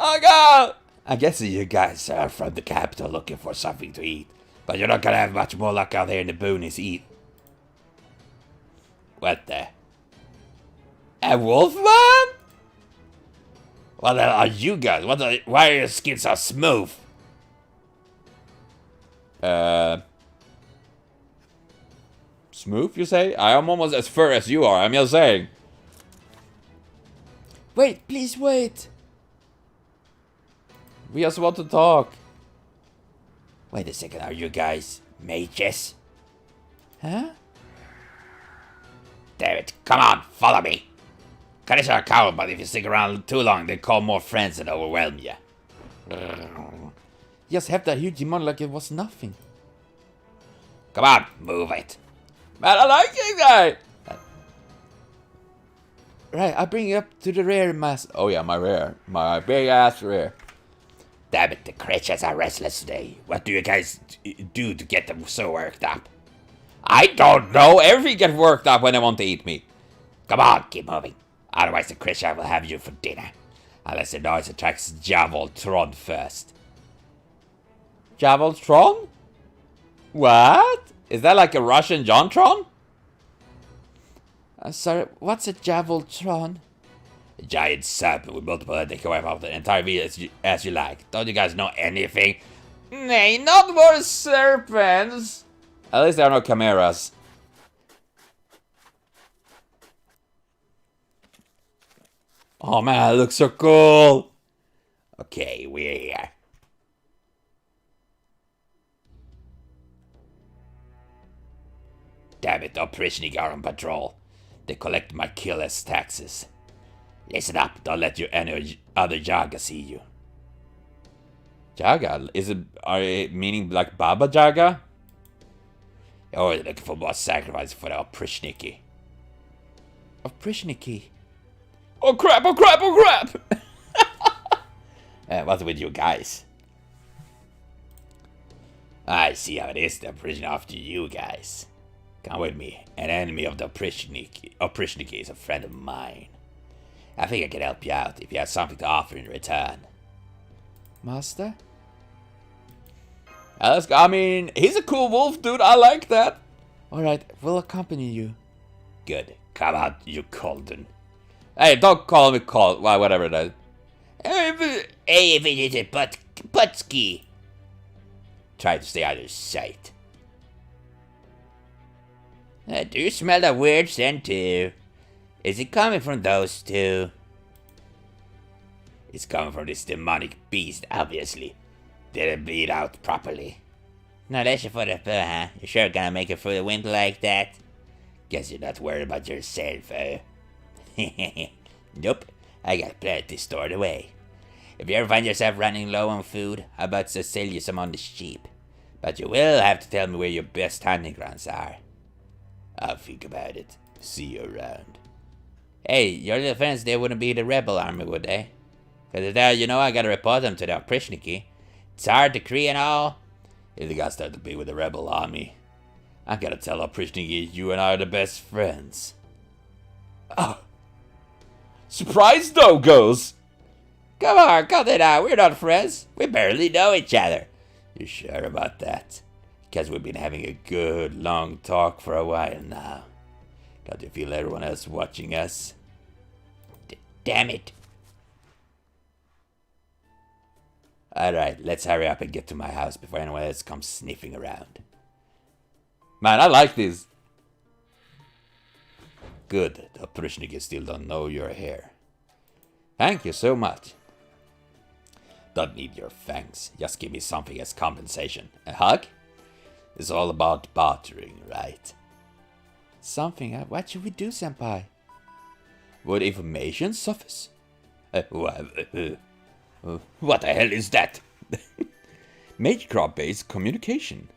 Oh god! I guess you guys are from the capital looking for something to eat, but you're not gonna have much more luck out there in the boonies eat. What the? A wolfman? What the hell are you guys? Why are your skins so smooth? Smooth, you say? I am almost as fur as you are, I'm just saying. Wait, please wait. We just want to talk. Wait a second, are you guys mages? Huh? Damn it, come on, follow me. Guys are a coward, but if you stick around too long, they call more friends and overwhelm you. Just have that huge demon like it was nothing. Come on, move it. Man, I like you guy. Right, I'll bring you up to the rear, Master. Oh yeah, my rear. My big ass rear. Damn it, the creatures are restless today. What do you guys do to get them so worked up? I don't know. Everything gets worked up when they want to eat me. Come on, keep moving. Otherwise the creature will have you for dinner. Unless the noise attracts Javeltron first. Javeltron? What? Is that like a Russian Jontron? Sorry, what's a Javeltron? A giant serpent with multiple heads that can wipe out the entire village as you like. Don't you guys know anything? Nay, not more serpents. At least there are no chimeras. Oh man, it looks so cool. Okay, we're here. Damn it, the Oprishnik are on patrol. They collect my kill as taxes. Listen up, don't let any other Jaga see you. Jaga? Are you meaning like Baba Jaga? Or are they looking for more sacrifice for the Oprishniki? Oprishniki? Oh crap, oh crap, oh crap! What's with you guys? I see how it is, they're pushing after you guys. Come with me. An enemy of the Oprishniki is a friend of mine. I think I can help you out if you have something to offer in return. Master? I mean, he's a cool wolf, dude. I like that. Alright, we'll accompany you. Good. Come out, you Colden. Hey, don't call me Cold. Well, whatever it is. Hey, if it is a Putski. Try to stay out of sight. Do you smell that weird scent too? Is it coming from those two? It's coming from this demonic beast, obviously. Didn't bleed out properly. No, that's your for the fur, huh? You sure gonna make it through the winter like that? Guess you're not worried about yourself, eh? Nope, I got plenty stored away. If you ever find yourself running low on food, how about to sell you some on the cheap? But you will have to tell me where your best hunting grounds are. I'll think about it. See you around. Hey, your little friends, they wouldn't be the rebel army, would they? Cause if they, I gotta report them to the Oprishniki. It's hard to Cree and all. If they got started to be with the rebel army, I gotta tell Oprishniki you and I are the best friends. Oh. Surprise dogos! Come on, cut it out. We're not friends. We barely know each other. You sure about that? Because we've been having a good long talk for a while now. Don't you feel everyone else watching us? Damn it. Alright, let's hurry up and get to my house before anyone else comes sniffing around. Man, I like this. Good, the Prishniks still don't know you're here. Thank you so much. Don't need your thanks, just give me something as compensation. A hug? It's all about bartering, right? Something. What should we do, senpai? Would information suffice? What the hell is that? Magecraft-based communication.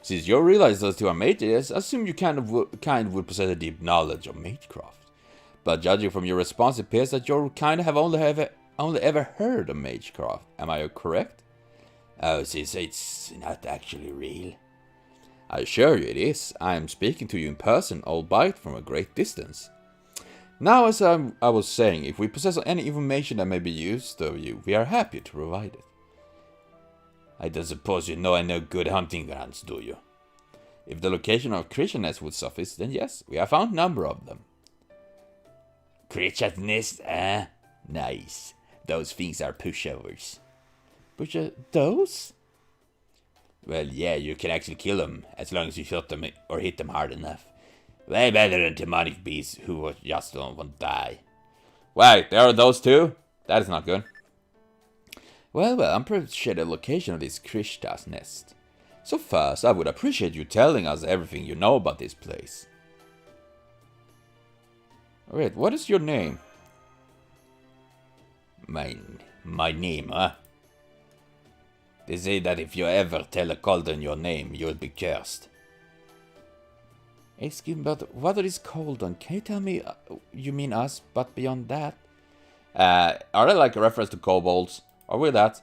Since you realize those two are mages, I assume you kind of would possess a deep knowledge of Magecraft. But judging from your response, it appears that you kind of have only ever heard of Magecraft. Am I correct? Oh, since it's not actually real. I assure you it is. I am speaking to you in person, albeit from a great distance. Now, as I was saying, if we possess any information that may be used of you, we are happy to provide it. I don't suppose you know any good hunting grounds, do you? If the location of Christian nests would suffice, then yes, we have found a number of them. Christian nests, eh? Nice. Those things are pushovers. Those? Well, yeah, you can actually kill them, as long as you shot them or hit them hard enough. Way better than demonic beasts who just don't want to die. Wait, there are those too? That is not good. Well, I'm pretty sure the location of this Krishta's nest. So first, I would appreciate you telling us everything you know about this place. Wait, what is your name? My name, huh? They say that if you ever tell a Colden your name, you'll be cursed. Excuse me, but what is Colden? Can you tell me, you mean us, but beyond that? Are they like a reference to kobolds? Are we that?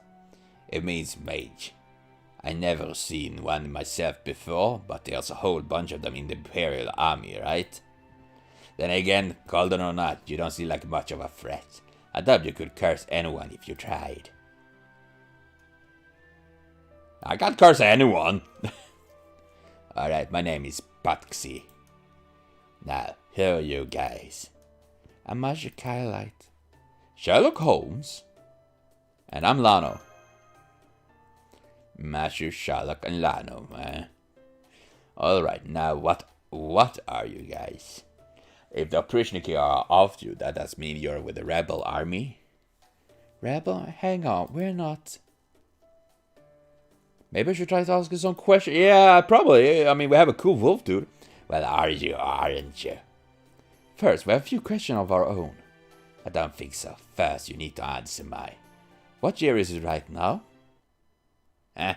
It means mage. I never seen one myself before, but there's a whole bunch of them in the Imperial Army, right? Then again, Colden or not, you don't seem like much of a threat. I doubt you could curse anyone if you tried. I can't curse anyone. Alright, my name is Patsy. Now, who are you guys? I'm Magic Kylite. Sherlock Holmes. And I'm Lano. Master Sherlock and Lano, eh? Alright, now what are you guys? If the Prishniki are after you, that does mean you're with the rebel army? Rebel? Hang on, we're not. Maybe I should try to ask you some questions. Yeah, probably. I mean, we have a cool wolf, dude. Well, are you, aren't you? First, we have a few questions of our own. I don't think so. First, you need to answer my... What year is it right now? Eh?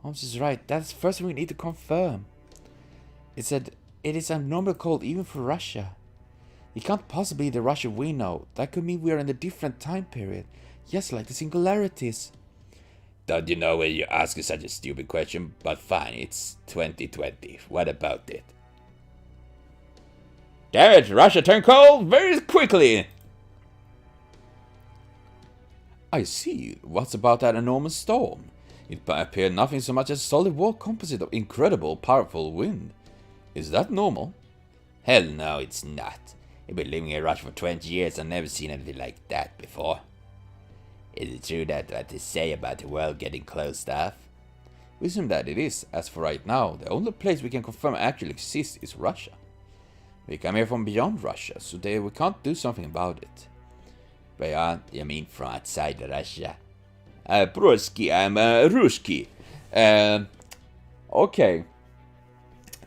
Holmes is right. That's the first thing we need to confirm. It said it is abnormal cold even for Russia. It can't possibly be the Russia we know. That could mean we are in a different time period. Just like the singularities. Don't you know when you ask such a stupid question? But fine, it's 2020. What about it? Damn it, Russia turned cold very quickly. I see. What's about that enormous storm? It appeared nothing so much as a solid wall composite of incredible, powerful wind. Is that normal? Hell no, it's not. I've been living in Russia for 20 years and never seen anything like that before. Is it true that what they say about the world getting closed off? We assume that it is. As for right now, the only place we can confirm actually exists is Russia. We come here from beyond Russia, so we can't do something about it. Beyond? You mean from outside Russia? Broski, I'm Ruski. Okay.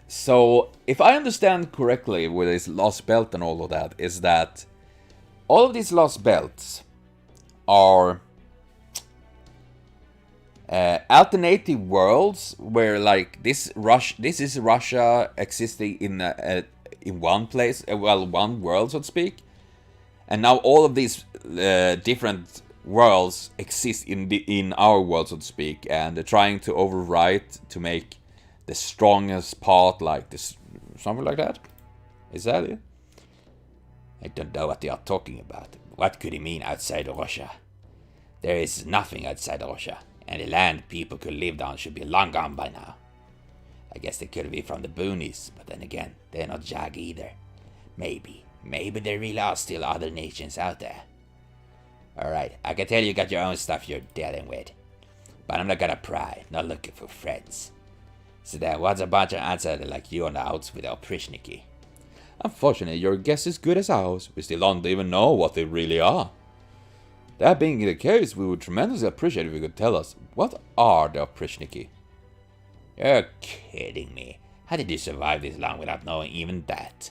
So, if I understand correctly with this Lostbelt and all of that, is that all of these Lostbelts are alternative worlds where, like, this is Russia existing in one place, one world, so to speak, and now all of these different worlds exist in our world, so to speak, and they're trying to overwrite to make the strongest part, like this, something like that. Is that it? I don't know what they are talking about. What could he mean outside Russia? There is nothing outside Russia, and the land people could live on should be long gone by now. I guess they could be from the boonies, but then again, they're not Jag either. Maybe there really are still other nations out there. Alright, I can tell you got your own stuff you're dealing with. But I'm not gonna pry, not looking for friends. So then, what's a bunch of outsiders like you on the outs with Oprishniki? Unfortunately, your guess is good as ours. We still don't even know what they really are. That being the case, we would tremendously appreciate if you could tell us, what are the Oprishniki? You're kidding me. How did you survive this long without knowing even that?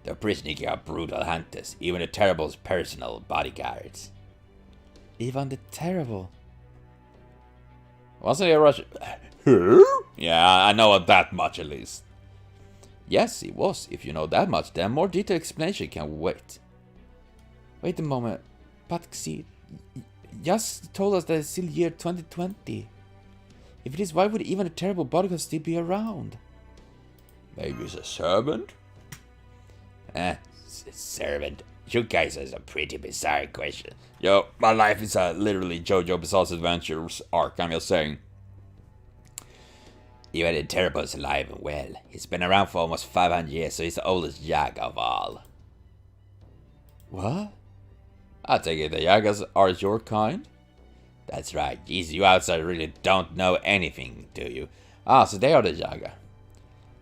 The Oprishniki are brutal hunters, even the Terrible's personal bodyguards. Even the Terrible? Wasn't he a Russian? Yeah, I know that much at least. Yes, he was. If you know that much, then more detailed explanation can wait. Wait a moment. Patsy just told us that it's still year 2020. If it is, why would even a terrible bodyguard still be around? Maybe he's a servant? Servant. You guys ask a pretty bizarre question. Yo, my life is literally JoJo Bizarre's Adventures arc, I'm just saying. Even the Terrible's alive and well. He's been around for almost 500 years, so he's the oldest Jag of all. What? I take it the Yagas are your kind? That's right. Jeez, you outsiders really don't know anything, do you? Ah, so they are the Yaga.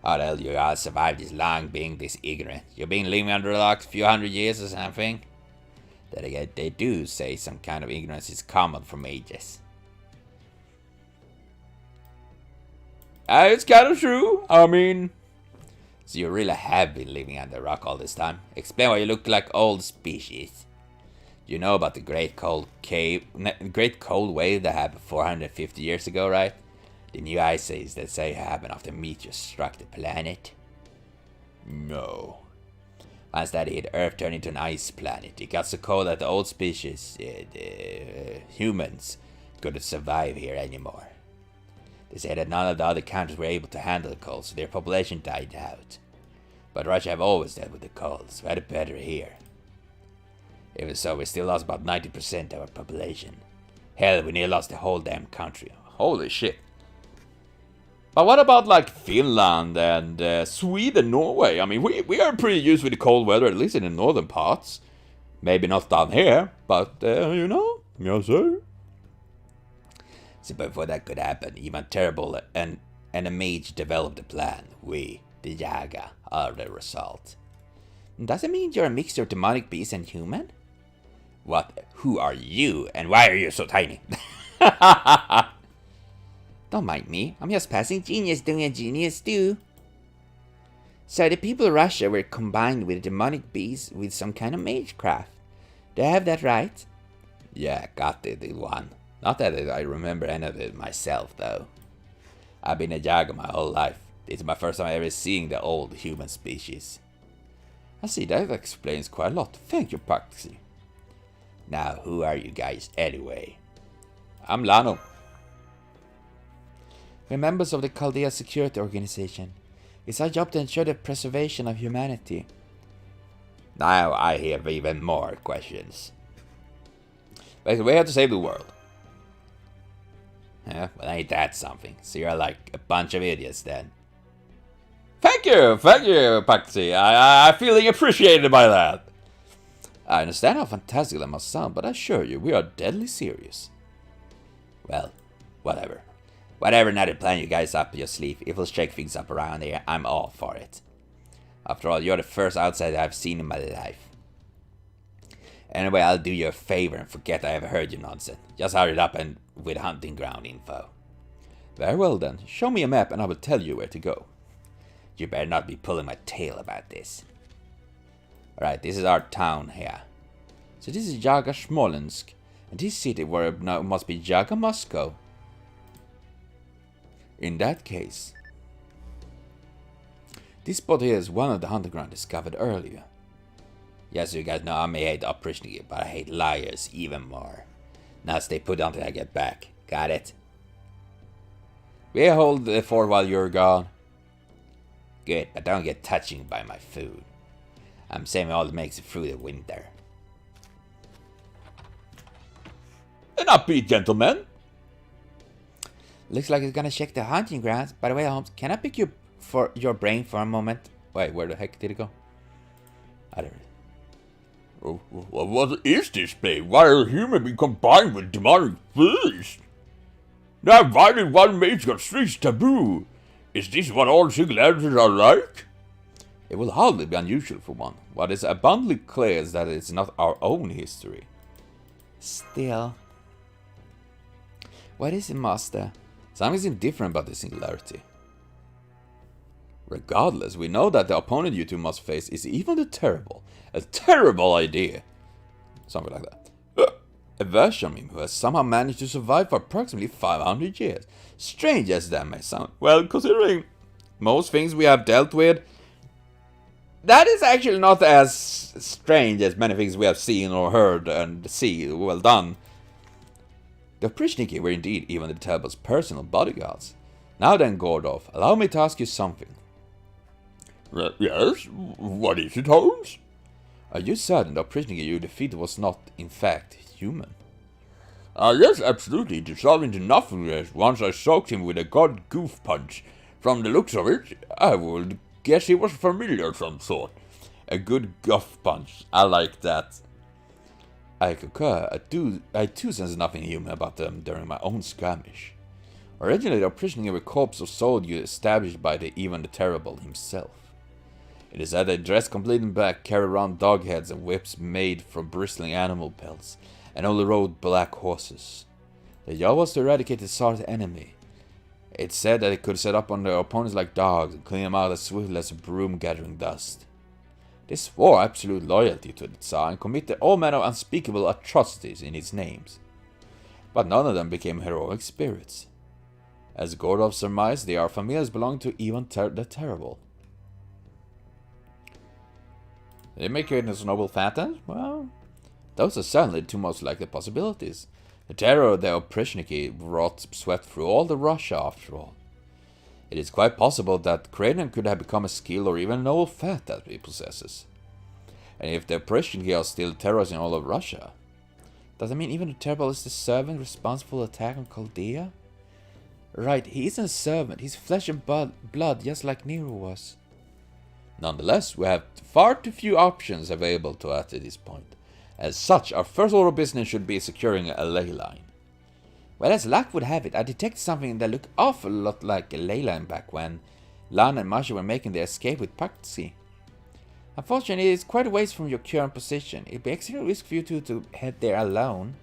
How the hell you all survived this long being this ignorant? You've been living under a rock a few hundred years or something? Then again, they do say some kind of ignorance is common from ages. It's kind of true. I mean... So you really have been living under a rock all this time? Explain why you look like old species. You know about the Great Cold Wave that happened 450 years ago, right? The new ice age that say happened after meteors struck the planet? No. Once that hit, Earth turned into an ice planet. It got so cold that the old species, humans, couldn't survive here anymore. They said that none of the other countries were able to handle the cold, so their population died out. But Russia have always dealt with the cold, so we had it better here. Even so, we still lost about 90% of our population. Hell, we nearly lost the whole damn country. Holy shit. But what about like Finland and Sweden, Norway? I mean, we are pretty used with the cold weather, at least in the northern parts. Maybe not down here, but you know, yes sir. So before that could happen, even Terrible and a mage developed a plan. We, the Yaga, are the result. Does it mean you're a mixture of demonic beast and human? What? Who are you, and why are you so tiny? Don't mind me. I'm just passing genius doing a genius do. So the people of Russia were combined with a demonic beast with some kind of magecraft. Do I have that right? Yeah, got it, the one. Not that I remember any of it myself, though. I've been a Yaga my whole life. This is my first time ever seeing the old human species. I see, that explains quite a lot. Thank you, Patsy. Now, who are you guys anyway? I'm Lano. We're members of the Chaldea Security Organization. It's our job to ensure the preservation of humanity. Now I have even more questions. Basically, we have to save the world. Well, ain't that something? So you're like a bunch of idiots then. Thank you, Patsy. I'm feeling appreciated by that. I understand how fantastic that must sound, but I assure you, we are deadly serious. Well, whatever. Whatever nutty plan you guys up your sleeve, if we'll shake things up around here, I'm all for it. After all, you're the first outsider I've seen in my life. Anyway, I'll do you a favor and forget I ever heard your nonsense. Just hurry it up and with hunting ground info. Very well then, show me a map and I will tell you where to go. You better not be pulling my tail about this. Alright, this is our town here. So this is Yaga Smolensk, and this city where it now must be Yaga Moscow. In that case, this spot here is one of the hunting ground discovered earlier. Yes, so you guys know I may hate Oprishniki, but I hate liars even more. Now stay put until I get back. Got it? We'll hold the fort while you're gone. Good, but don't get touching by my food. I'm saving all that makes it through the winter. An upbeat gentleman. Looks like he's gonna check the hunting grounds. By the way, Holmes, can I pick your brain for a moment? Wait, where the heck did it go? I don't know. What is this place? Why are humans being combined with demonic beasts? That violent one makes your streets taboo. Is this what all singularities are like? It will hardly be unusual for one. What is abundantly clear is that it's not our own history. Still. What is it, Master? Something seems different about the singularity. Regardless, we know that the opponent you two must face is even the terrible. A terrible idea. Something like that. A version of him who has somehow managed to survive for approximately 500 years. Strange as that may sound. Well, considering most things we have dealt with, that is actually not as strange as many things we have seen or heard and see. Well done. The Oprichniki were indeed even the terrible's personal bodyguards. Now then, Gordov, allow me to ask you something. Yes? What is it, Holmes? Are you certain the Oprichniki you defeated was not, in fact, human? Yes, absolutely. Dissolved into nothingness once I soaked him with a god goof punch. From the looks of it, I would guess he was familiar of some sort. A good goof punch. I like that. I concur. I too sense nothing human about them during my own skirmish. Originally, the Oprichniki were corpse of soldier established by even the Terrible himself. It is said they dressed completely in black, carried around dog heads and whips made from bristling animal pelts, and only rode black horses. Their job was to eradicate the Tsar's enemy. It's said that it could set up on their opponents like dogs and clean them out as swiftly as a broom gathering dust. They swore absolute loyalty to the Tsar and committed all manner of unspeakable atrocities in his names. But none of them became heroic spirits. As Gordov surmised, they are familiars belonging to even the Terrible. They make it into noble phantoms? Well, those are certainly the two most likely possibilities. The terror of the Oprichniki wrought swept through all the Russia, after all. It is quite possible that Kraden could have become a skill or even a noble fat that he possesses. And if the Oprichniki are still terrorizing all of Russia, does that mean even the Terrible is the servant responsible for the attack on Chaldea? Right, he isn't a servant, he's flesh and blood just like Nero was. Nonetheless, we have far too few options available to us at this point. As such, our first order of business should be securing a ley line. Well, as luck would have it, I detected something that looked awful lot like a ley line back when Lana and Masha were making their escape with Patsy. Unfortunately, it is quite a ways from your current position. It'd be extremely risky for you two to head there alone.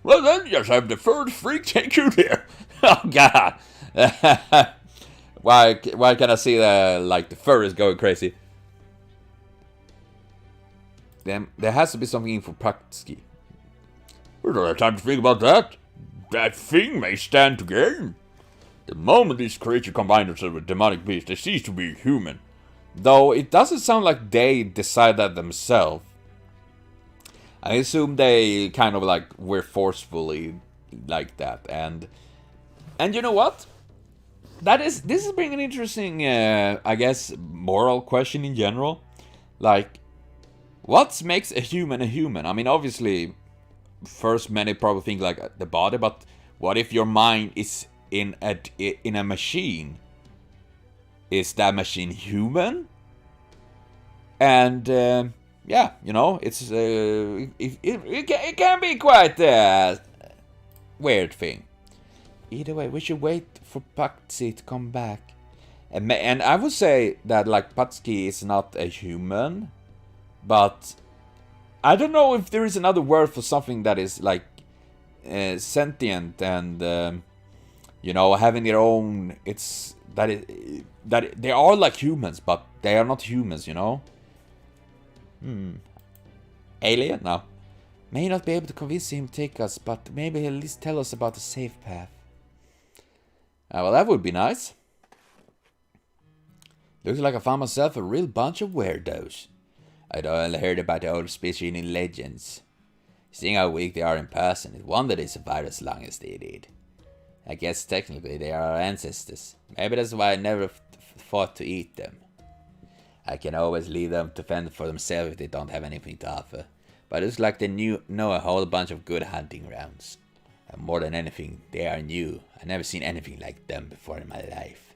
Well then, just have the third freak take you there. Oh god! Why can I see the fur is going crazy? Then there has to be something for Patsy. We don't have time to think about that. That thing may stand to gain. The moment this creature combines itself with demonic beast, they cease to be human. Though it doesn't sound like they decide that themselves. I assume they kind of were forcefully like that, and you know what? This is bringing an interesting, I guess, moral question in general. Like, what makes a human a human? I mean, obviously, first many probably think like the body, but what if your mind is in a machine? Is that machine human? And yeah, you know, it's it can be quite a weird thing. Either way, we should wait for Patsy to come back. And I would say that Patsy is not a human, but I don't know if there is another word for something that is sentient and you know, having their own. It's that they are like humans, but they are not humans, you know. Alien? No. May not be able to convince him to take us, but maybe he'll at least tell us about the safe path. Well, that would be nice. Looks like I found myself a real bunch of weirdos. I'd only heard about the old species in legends. Seeing how weak they are in person, it's wonder they survived as long as they did. I guess technically they are our ancestors. Maybe that's why I never thought to eat them. I can always leave them to fend for themselves if they don't have anything to offer. But it looks like they know a whole bunch of good hunting grounds. And more than anything, they are new. I've never seen anything like them before in my life.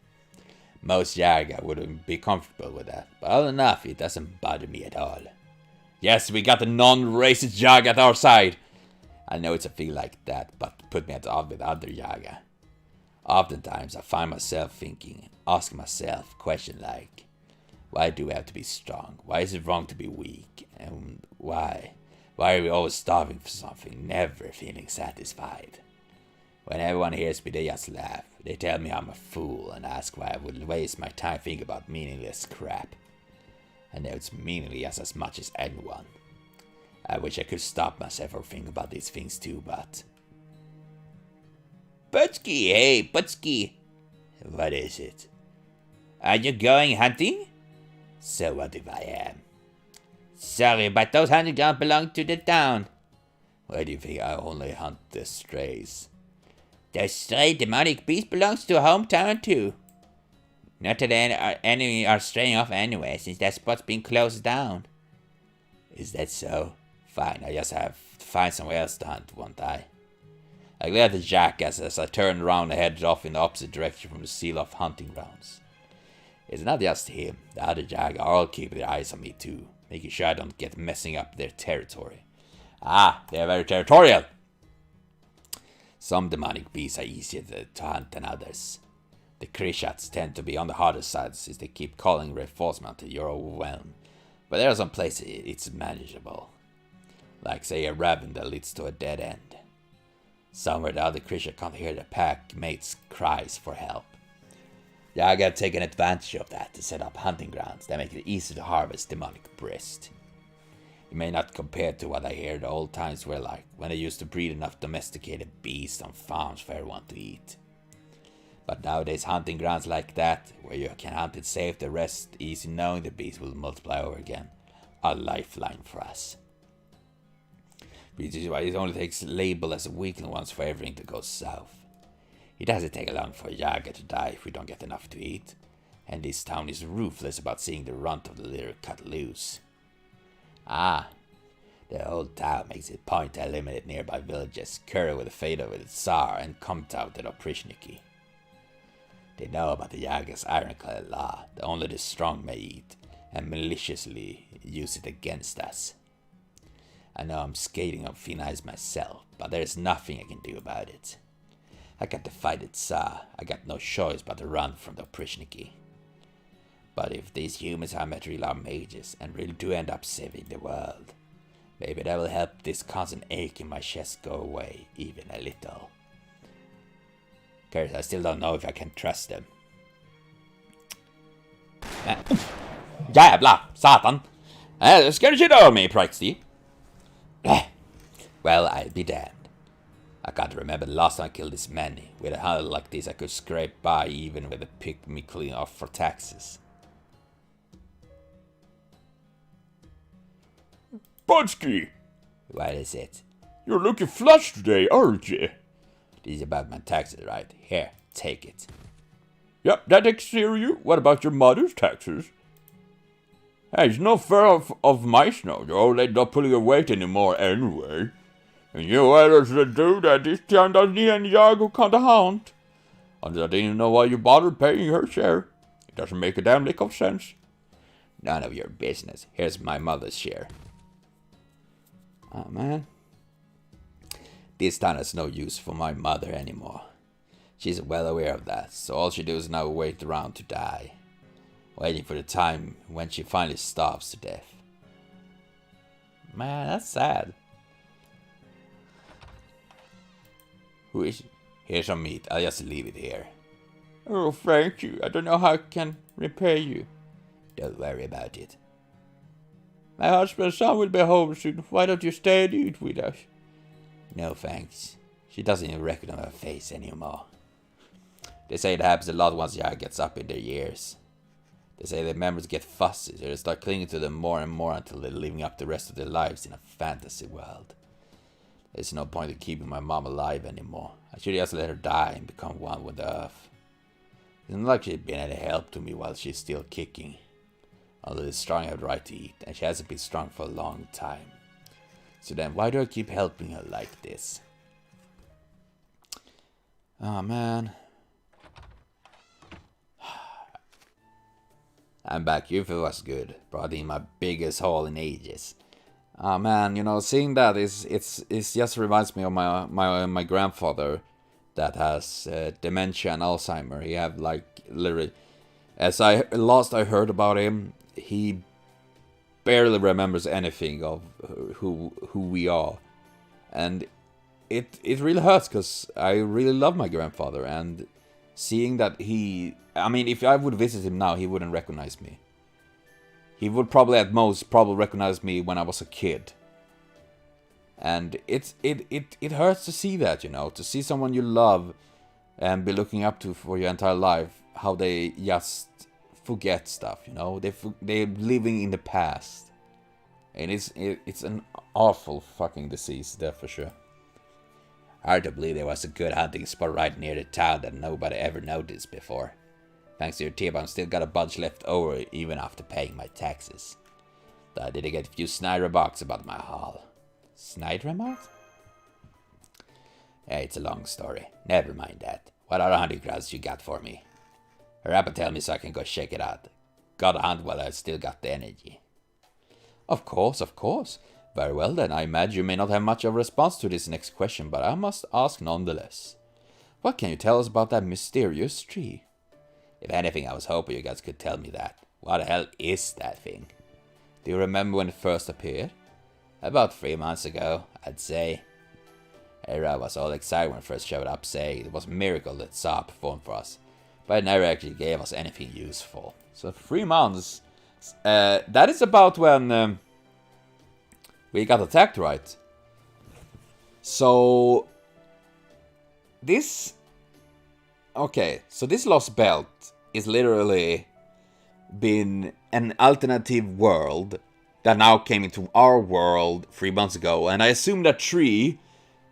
Most Jaga wouldn't be comfortable with that, but other than that, it doesn't bother me at all. Yes, we got the non-racist Jaga at our side. I know it's a thing like that, but put me at odds with other Jaga. Oftentimes, I find myself thinking, asking myself questions like, why do we have to be strong? Why is it wrong to be weak? And why? Why are we always starving for something, never feeling satisfied? When everyone hears me, they just laugh. They tell me I'm a fool and ask why I would waste my time thinking about meaningless crap. I know it's meaningless just as much as anyone. I wish I could stop myself from thinking about these things too, but... Butsky, hey, Butsky. What is it? Are you going hunting? So what if I am? Sorry, but those hunting grounds belong to the town. Why do you think I only hunt the strays? The stray demonic beast belongs to a hometown too. Not that any are straying off anyway, since that spot's been closed down. Is that so? Fine, I just have to find somewhere else to hunt, won't I? I glared at the jackass as I turned around and headed off in the opposite direction from the sealed-off hunting grounds. It's not just him. The other jag are all keeping their eyes on me too, making sure I don't get messing up their territory. Ah, they are very territorial! Some demonic beasts are easier to hunt than others. The Krishats tend to be on the harder side since they keep calling reinforcement until you're overwhelmed. But there are some places it's manageable. Like say a ravine that leads to a dead end. Somewhere the other Krishat can't hear their pack mates' cries for help. Yeah, I gotta take an advantage of that to set up hunting grounds that make it easy to harvest demonic breast. It may not compare to what I hear the old times were like, when they used to breed enough domesticated beasts on farms for everyone to eat. But nowadays hunting grounds like that, where you can hunt it safe, the rest easy knowing the beast will multiply over again, are a lifeline for us. Which is why it only takes label as a weakling once for everything to go south. It doesn't take long for a Yaga to die if we don't get enough to eat, and this town is ruthless about seeing the runt of the litter cut loose. Ah, the old town makes it a point to eliminate nearby villages, curry with a fade over the Tsar, and come out with Oprishniki. They know about the Yaga's ironclad law, that only the strong may eat, and maliciously use it against us. I know I'm skating on thin ice myself, but there's nothing I can do about it. I got to fight the Tsar, I got no choice but to run from the Oprishniki. But if these humans I met really are mages and really do end up saving the world, maybe that will help this constant ache in my chest go away even a little. Curse, I still don't know if I can trust them. Jävla satan! Ska du shit on me, Prixty? Well, I'll be damned. I can't remember the last time I killed this many. With a hunt like this, I could scrape by even with a pick me clean off for taxes. Butsky! What is it? You're looking flush today, aren't you? This is about my taxes, right? Here, take it. Yep, that takes care of you. What about your mother's taxes? Hey, it's no fair of mice now. Your old lady not pulling her weight anymore anyway. And you others that do that, this town doesn't need any yard who can't hunt. And I didn't even know why you bothered paying her share. It doesn't make a damn lick of sense. None of your business. Here's my mother's share. Oh, man. This town has no use for my mother anymore. She's well aware of that, so all she does is now wait around to die. Waiting for the time when she finally starves to death. Man, that's sad. Who is she? Here's some meat. I'll just leave it here. Oh, thank you. I don't know how I can repay you. Don't worry about it. My husband's son will be home soon. Why don't you stay and eat with us? No thanks. She doesn't even recognize her face anymore. They say it happens a lot once Yara gets up in their years. They say their memories get fussy, so they start clinging to them more and more until they're living up the rest of their lives in a fantasy world. There's no point in keeping my mom alive anymore. I should just let her die and become one with the earth. It's not like she's been any help to me while she's still kicking. Although the strong have the right to eat, and she hasn't been strong for a long time. So then, why do I keep helping her like this? Oh, man. I'm back. You feel was good. Brought in my biggest haul in ages. Oh, man, you know, seeing that it's just reminds me of my grandfather that has dementia and Alzheimer. He have, like, literally... As I heard about him, he barely remembers anything of who we are. And it really hurts, because I really love my grandfather, and seeing that he... I mean, if I would visit him now, he wouldn't recognize me. He would probably at most recognize me when I was a kid. And it hurts to see that, you know, to see someone you love and be looking up to for your entire life, how they just forget stuff, you know. They're living in the past. And it's an awful fucking disease, there for sure. Hard to believe there was a good hunting spot right near the town that nobody ever noticed before. Thanks to your tip, I've still got a bunch left over even after paying my taxes. Though I did get a few snide remarks about my haul. Snide remarks? Yeah, it's a long story. Never mind that. What other hunting grounds you got for me? Hurry up and tell me so I can go check it out. Gotta hunt while I still got the energy. Of course, of course. Very well then, I imagine you may not have much of a response to this next question, but I must ask nonetheless. What can you tell us about that mysterious tree? If anything, I was hoping you guys could tell me that. What the hell is that thing? Do you remember when it first appeared? About 3 months ago, I'd say. Era was all excited when it first showed up, saying it was a miracle that Saw performed for us, but it never actually gave us anything useful. So 3 months. That is about when we got attacked, right? So this... Okay, so this Lostbelt is literally been an alternative world that now came into our world 3 months ago. And I assume that tree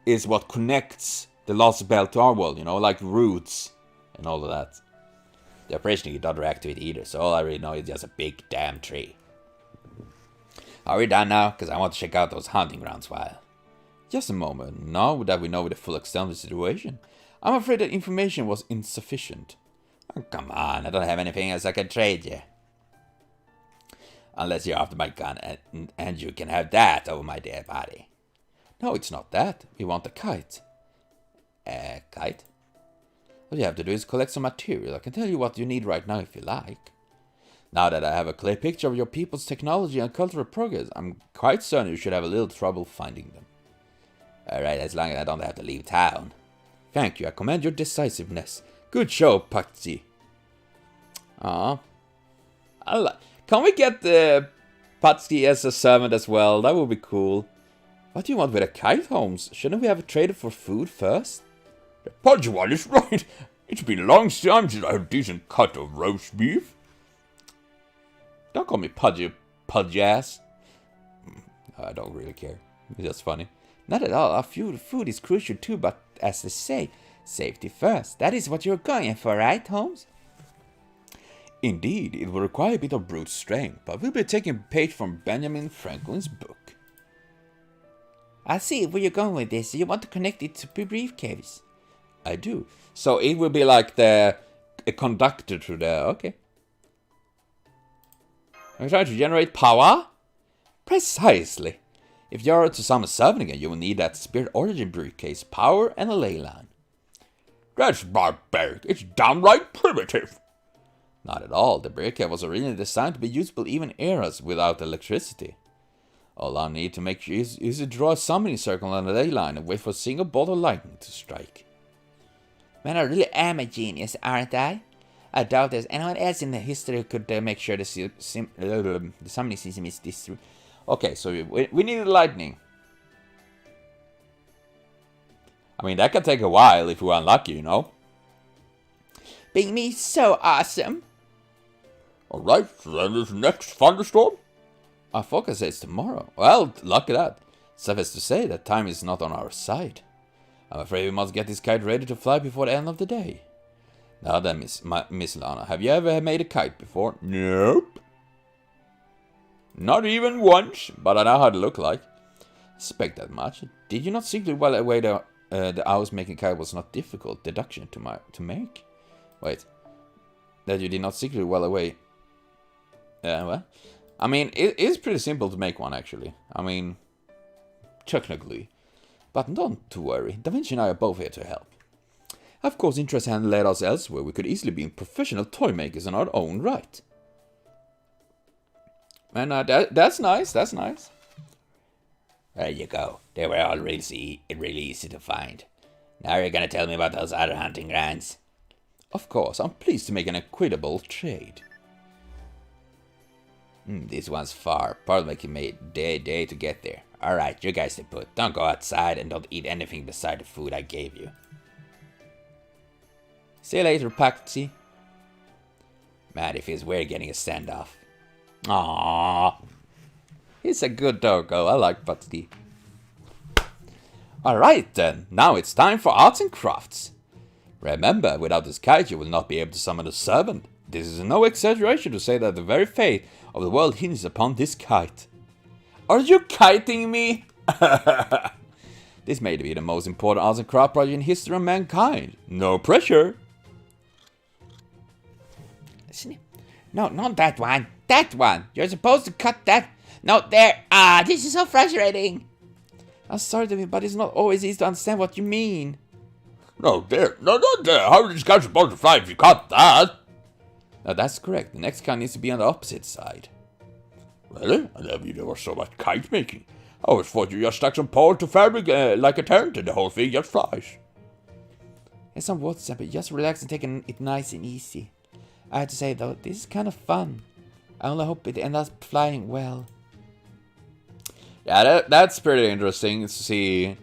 is what connects the Lostbelt to our world, you know, like roots and all of that. The operation did not react to it either, so all I really know is just a big damn tree. Are we done now? Because I want to check out those hunting grounds while. Just a moment. Now that we know the full extent of the situation, I'm afraid that information was insufficient. Oh, come on, I don't have anything else I can trade you. Unless you're after my gun, and you can have that over my dead body. No, it's not that. We want a kite. A kite? All you have to do is collect some material. I can tell you what you need right now if you like. Now that I have a clear picture of your people's technology and cultural progress, I'm quite certain you should have a little trouble finding them. Alright, as long as I don't have to leave town. Thank you, I commend your decisiveness. Good show, Patsy. Can we get Patsy as a servant as well? That would be cool. What do you want with a kite, Holmes? Shouldn't we have traded for food first? The Pudge one is right. It's been a long time since I had a decent cut of roast beef. Don't call me Pudge ass. I don't really care. It's just funny. Not at all. Our food is crucial too, but as they say, safety first. That is what you're going for, right, Holmes? Indeed, it will require a bit of brute strength, but we'll be taking a page from Benjamin Franklin's book. I see where you're going with this. You want to connect it to the briefcase. I do. So it will be like a conductor to the... Okay. Are you trying to generate power? Precisely. If you're to summon servant again, you will need that spirit origin briefcase, power, and a ley line. That's barbaric. It's downright primitive. Not at all. The briefcase was originally designed to be usable even in eras without electricity. All I need to make is to draw a summoning circle on the ley line and wait for a single bolt of lightning to strike. Man, I really am a genius, aren't I? I doubt there's anyone else in the history who could make sure the summoning system is this through. Okay, so we need lightning. I mean, that can take a while if we're unlucky, you know. Being me so awesome. Alright, so then this next thunderstorm? Our focus is tomorrow. Well, luck at that. Suffice to say that time is not on our side. I'm afraid we must get this kite ready to fly before the end of the day. Now then, Miss Lana, have you ever made a kite before? Nope. Not even once. But I know how it look like. I suspect that much. Did you not simply while away the hours making kite was not difficult deduction to make. Wait, that you did not secretly well away. Well, I mean, it is pretty simple to make one actually. I mean, technically, but don't to worry. Da Vinci and I are both here to help. Of course, interest had led us elsewhere. We could easily be professional toy makers in our own right. And that's nice. That's nice. There you go. They were all really easy to find. Now you're gonna tell me about those other hunting grounds. Of course, I'm pleased to make an equitable trade. This one's far. Probably making me day to get there. Alright, you guys stay put. Don't go outside and don't eat anything beside the food I gave you. See you later, Patsy. Man, it feels weird getting a send-off. Aww. He's a good doggo. I like Patsy. Alright then, now it's time for arts and crafts. Remember, without this kite you will not be able to summon a servant. This is no exaggeration to say that the very fate of the world hinges upon this kite. Are you kiting me? This may be the most important arts and craft project in history of mankind. No pressure. No, not that one. That one. You're supposed to cut that. No, there. Ah, this is so frustrating. I'm sorry, David, but it's not always easy to understand what you mean. No, there. No, not there. How are these guys supposed to fly if you cut that? Now, that's correct. The next kite needs to be on the opposite side. Really? I never knew there was so much kite making. I always thought you just stuck some pole to fabric like a tent and the whole thing just flies. It's some water sample. Just relax and take it nice and easy. I have to say though, this is kind of fun. I only hope it ends up flying well. Yeah, that's pretty interesting to see.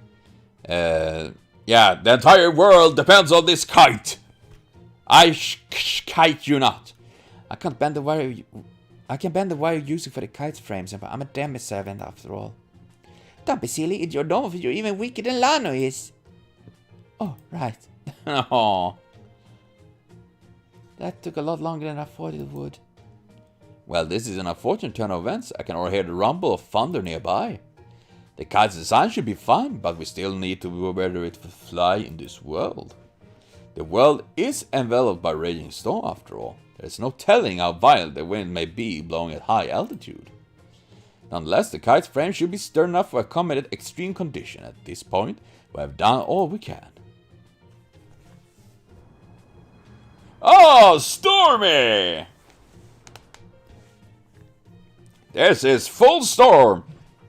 Yeah, the entire world depends on this kite. I kite you not. I can't bend the wire. I can bend the wire using for the kite's frames, but I'm a demi-servant after all. Don't be silly. It's your dome. You're even weaker than Lano is. Oh, right. Oh. That took a lot longer than I thought it would. Well, this is an unfortunate turn of events. I can already hear the rumble of thunder nearby. The kite's design should be fine, but we still need to know whether it will fly in this world. The world is enveloped by raging storm after all. There's no telling how violent the wind may be blowing at high altitude. Nonetheless, the kite's frame should be stern enough to accommodate extreme condition. At this point, we have done all we can. Oh, stormy! This is full storm.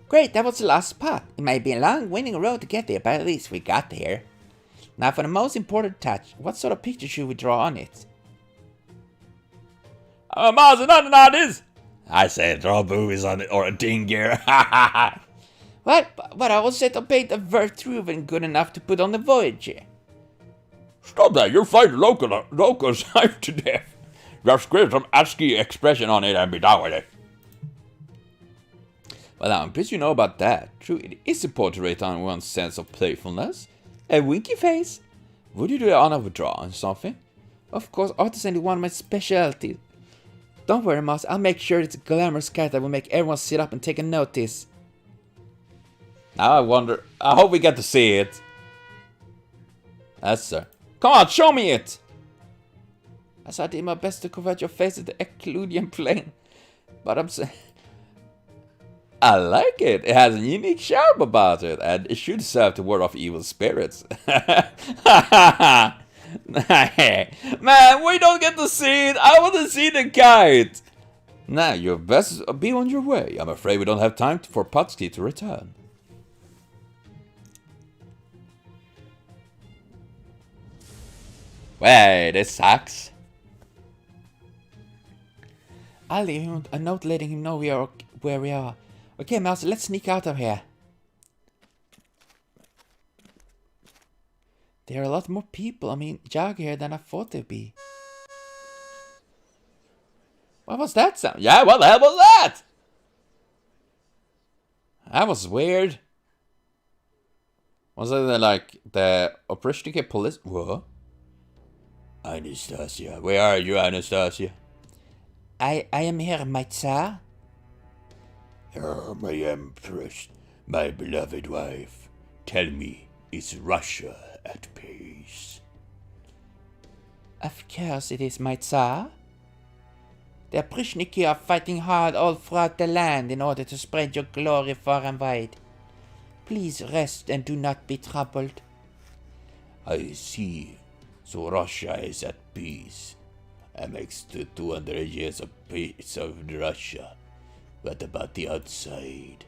Great, that was the last spot. It may be a long, winding road to get there, but at least we got there. Now for the most important touch, what sort of picture should we draw on it? Mars and Antagonist! I say draw boobies on it or a dinghy. What? But I was set to paint a Vertruven good enough to put on the Voyager. Stop that, you're fighting locals half to death. Just script some ASCII expression on it and be done with it. Well, I'm pleased you know about that. True, it is important to rate on one's sense of playfulness. A winky face. Would you do the honor of drawing something? Of course, art is only one of my specialties. Don't worry, Moss. I'll make sure it's a glamorous cat that will make everyone sit up and take a notice. Now I wonder. I hope we get to see it. Yes, sir. Come on, show me it! As I did my best to convert your face to the Euclidean plane. But I'm saying... I like it. It has a unique charm about it, and it should serve to ward off evil spirits. Man, we don't get to see it. I want to see the kite. Now, you best be on your way. I'm afraid we don't have time for Patsky to return. Wait, this sucks. I'll leave him a note letting him know where we are. Okay, Mouse, let's sneak out of here. There are a lot more people, jog here than I thought there'd be. What was that sound? Yeah, what the hell was that? That was weird. Was it like the Operation Police? What? Anastasia, where are you, Anastasia? I am here, my Tsar. Oh, my empress, my beloved wife, tell me, Is Russia at peace? Of course it is, my Tsar. The Prishniki are fighting hard all throughout the land in order to spread your glory far and wide. Please rest and do not be troubled. I see. So Russia is at peace. That makes the 200 years of peace of Russia. What about the outside?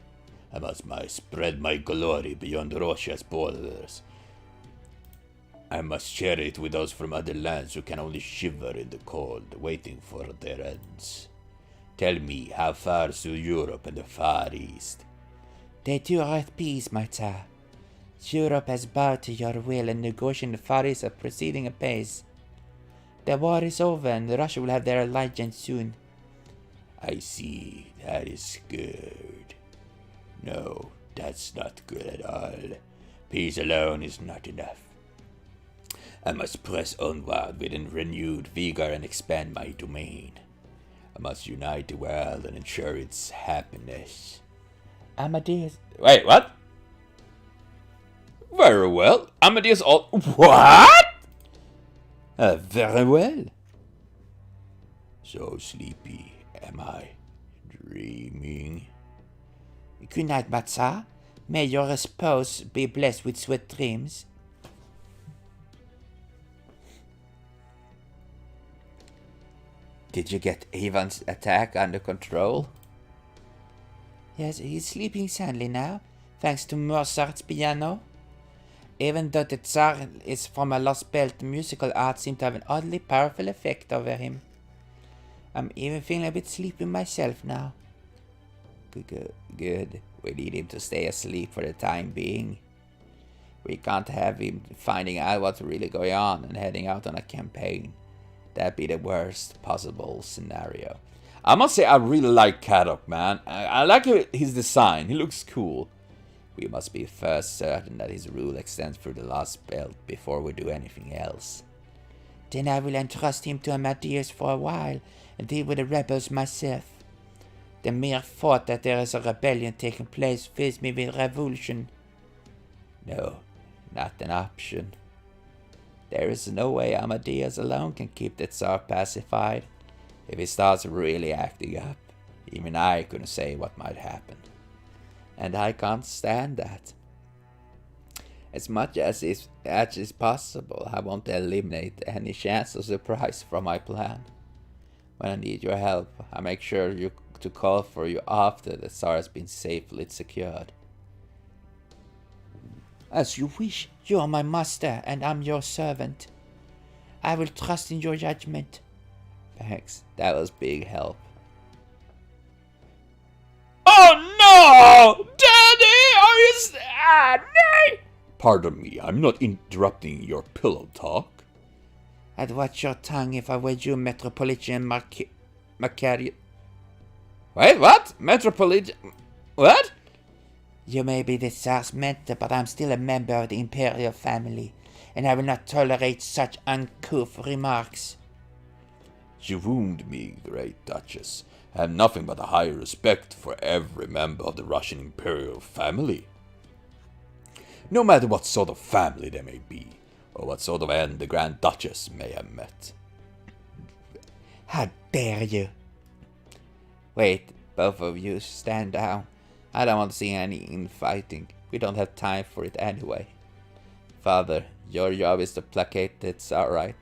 I must spread my glory beyond Russia's borders. I must share it with those from other lands who can only shiver in the cold, waiting for their ends. Tell me, how far to Europe and the Far East? They too are at peace, my Tsar. Europe has bowed to your will and negotiations in the Far East are proceeding apace. The war is over and Russia will have their allegiance soon. I see. That is good. No, that's not good at all. Peace alone is not enough. I must press onward with renewed vigor and expand my domain. I must unite the world and ensure its happiness. Amadeus. Wait, what? Very well. Amadeus all. What? Very well. So sleepy, am I? Dreaming? Good night, my Tsar. May your spouse be blessed with sweet dreams. Did you get Ivan's attack under control? Yes, he's sleeping soundly now, thanks to Mozart's piano. Even though the Tsar is from a Lostbelt, musical art seemed to have an oddly powerful effect over him. I'm even feeling a bit sleepy myself now. Good. We need him to stay asleep for the time being. We can't have him finding out what's really going on and heading out on a campaign. That'd be the worst possible scenario. I must say I really like Kadok, man. I like his design. He looks cool. We must be first certain that his rule extends through the Lostbelt before we do anything else. Then I will entrust him to Amadeus for a while and deal with the rebels myself. The mere thought that there is a rebellion taking place fills me with revulsion. No, not an option. There is no way Amadeus alone can keep the Tsar pacified. If he starts really acting up, even I couldn't say what might happen. And I can't stand that. As much as is possible, I want to eliminate any chance of surprise from my plan. When I need your help, I make sure to call for you after the Tsar has been safely secured. As you wish. You are my master, and I'm your servant. I will trust in your judgment. Thanks, that was big help. Oh no! Daddy, are you... no! Pardon me, I'm not interrupting your pillow talk. I'd watch your tongue if I were you, Metropolitan Macarius. Wait, what? Metropolitan... What? You may be the Tsar's mentor, but I'm still a member of the Imperial family, and I will not tolerate such uncouth remarks. You wound me, Great Duchess. I have nothing but a high respect for every member of the Russian Imperial family. No matter what sort of family they may be, or what sort of end the Grand Duchess may have met. How dare you! Wait, both of you stand down. I don't want to see any infighting. We don't have time for it anyway. Father, your job is to placate the Tsar, right?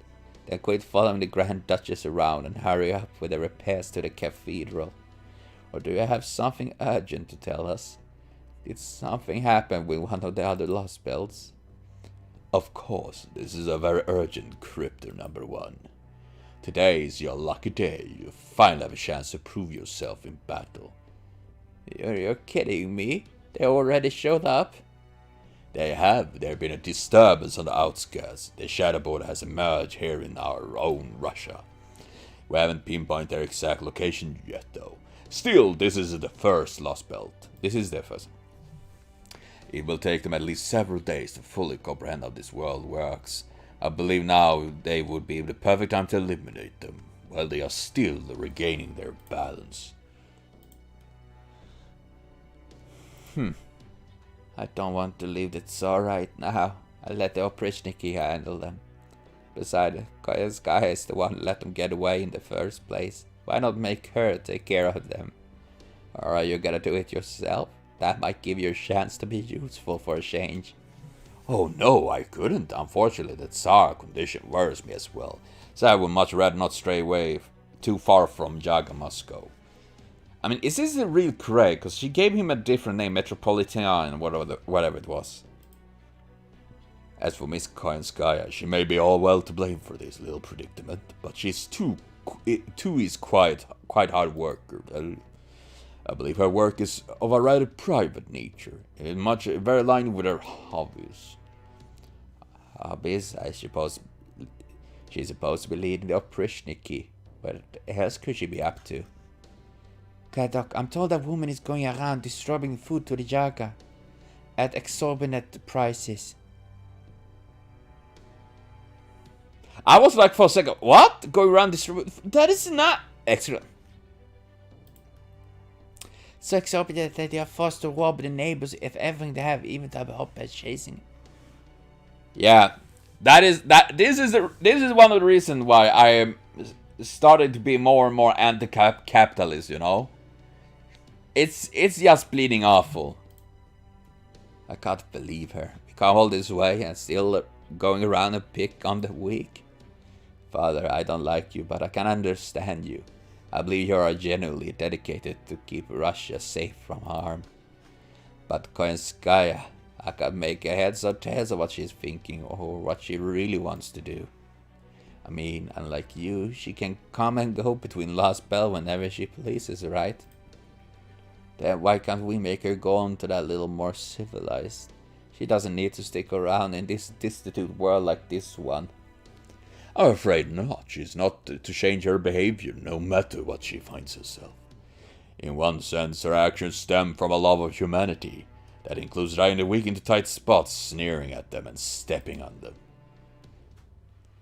Then quit following the Grand Duchess around and hurry up with the repairs to the cathedral. Or do you have something urgent to tell us? Did something happen with one of the other Lostbelts? Of course, this is a very urgent crypto number 1. Today is your lucky day. You finally have a chance to prove yourself in battle. You're kidding me? They already showed up? They have. There has been a disturbance on the outskirts. The shadow border has emerged here in our own Russia. We haven't pinpointed their exact location yet, though. Still, this is the first Lostbelt. This is their first. It will take them at least several days to fully comprehend how this world works. I believe now they would be the perfect time to eliminate them, while they are still regaining their balance. I don't want to leave the Tsar right now. I'll let the Oprichniki handle them. Besides, Koyanskaya is the one who let them get away in the first place. Why not make her take care of them? Or are you gonna do it yourself? That might give you a chance to be useful for a change. Oh no, I couldn't. Unfortunately, the Tsar condition worries me as well. So I would much rather not stray away too far from Jaga Moscow. I mean, is this the real Craig? Because she gave him a different name, Metropolitan, whatever it was. As for Miss Koyanskaya, she may be all well to blame for this little predicament, but she's too is quite hard worker. I believe her work is of a rather private nature, and very aligned with her hobbies. Hobbies? I suppose she's supposed to be leading the Oprichniki. What else could she be up to? Kadok, I'm told that woman is going around distributing food to the Jaga at exorbitant prices. I was like for a second, what? Going around distributing? That is not excellent. So exorbitant that they are forced to rob the neighbors if everything they have, even to have a hope at chasing. Yeah, this is one of the reasons why I am starting to be more and more anti-capitalist. You know, it's just bleeding awful. I can't believe her. We come all this way and still going around and pick on the weak. Father, I don't like you, but I can understand you. I believe you are genuinely dedicated to keep Russia safe from harm. But Koyanskaya, I can't make a heads or tails of what she's thinking or what she really wants to do. I mean, unlike you, she can come and go between Lostbelt whenever she pleases, right? Then why can't we make her go on to that little more civilized? She doesn't need to stick around in this destitute world like this one. I'm afraid not. She's not to change her behavior, no matter what she finds herself. In one sense, her actions stem from a love of humanity. That includes driving the weak into tight spots, sneering at them and stepping on them.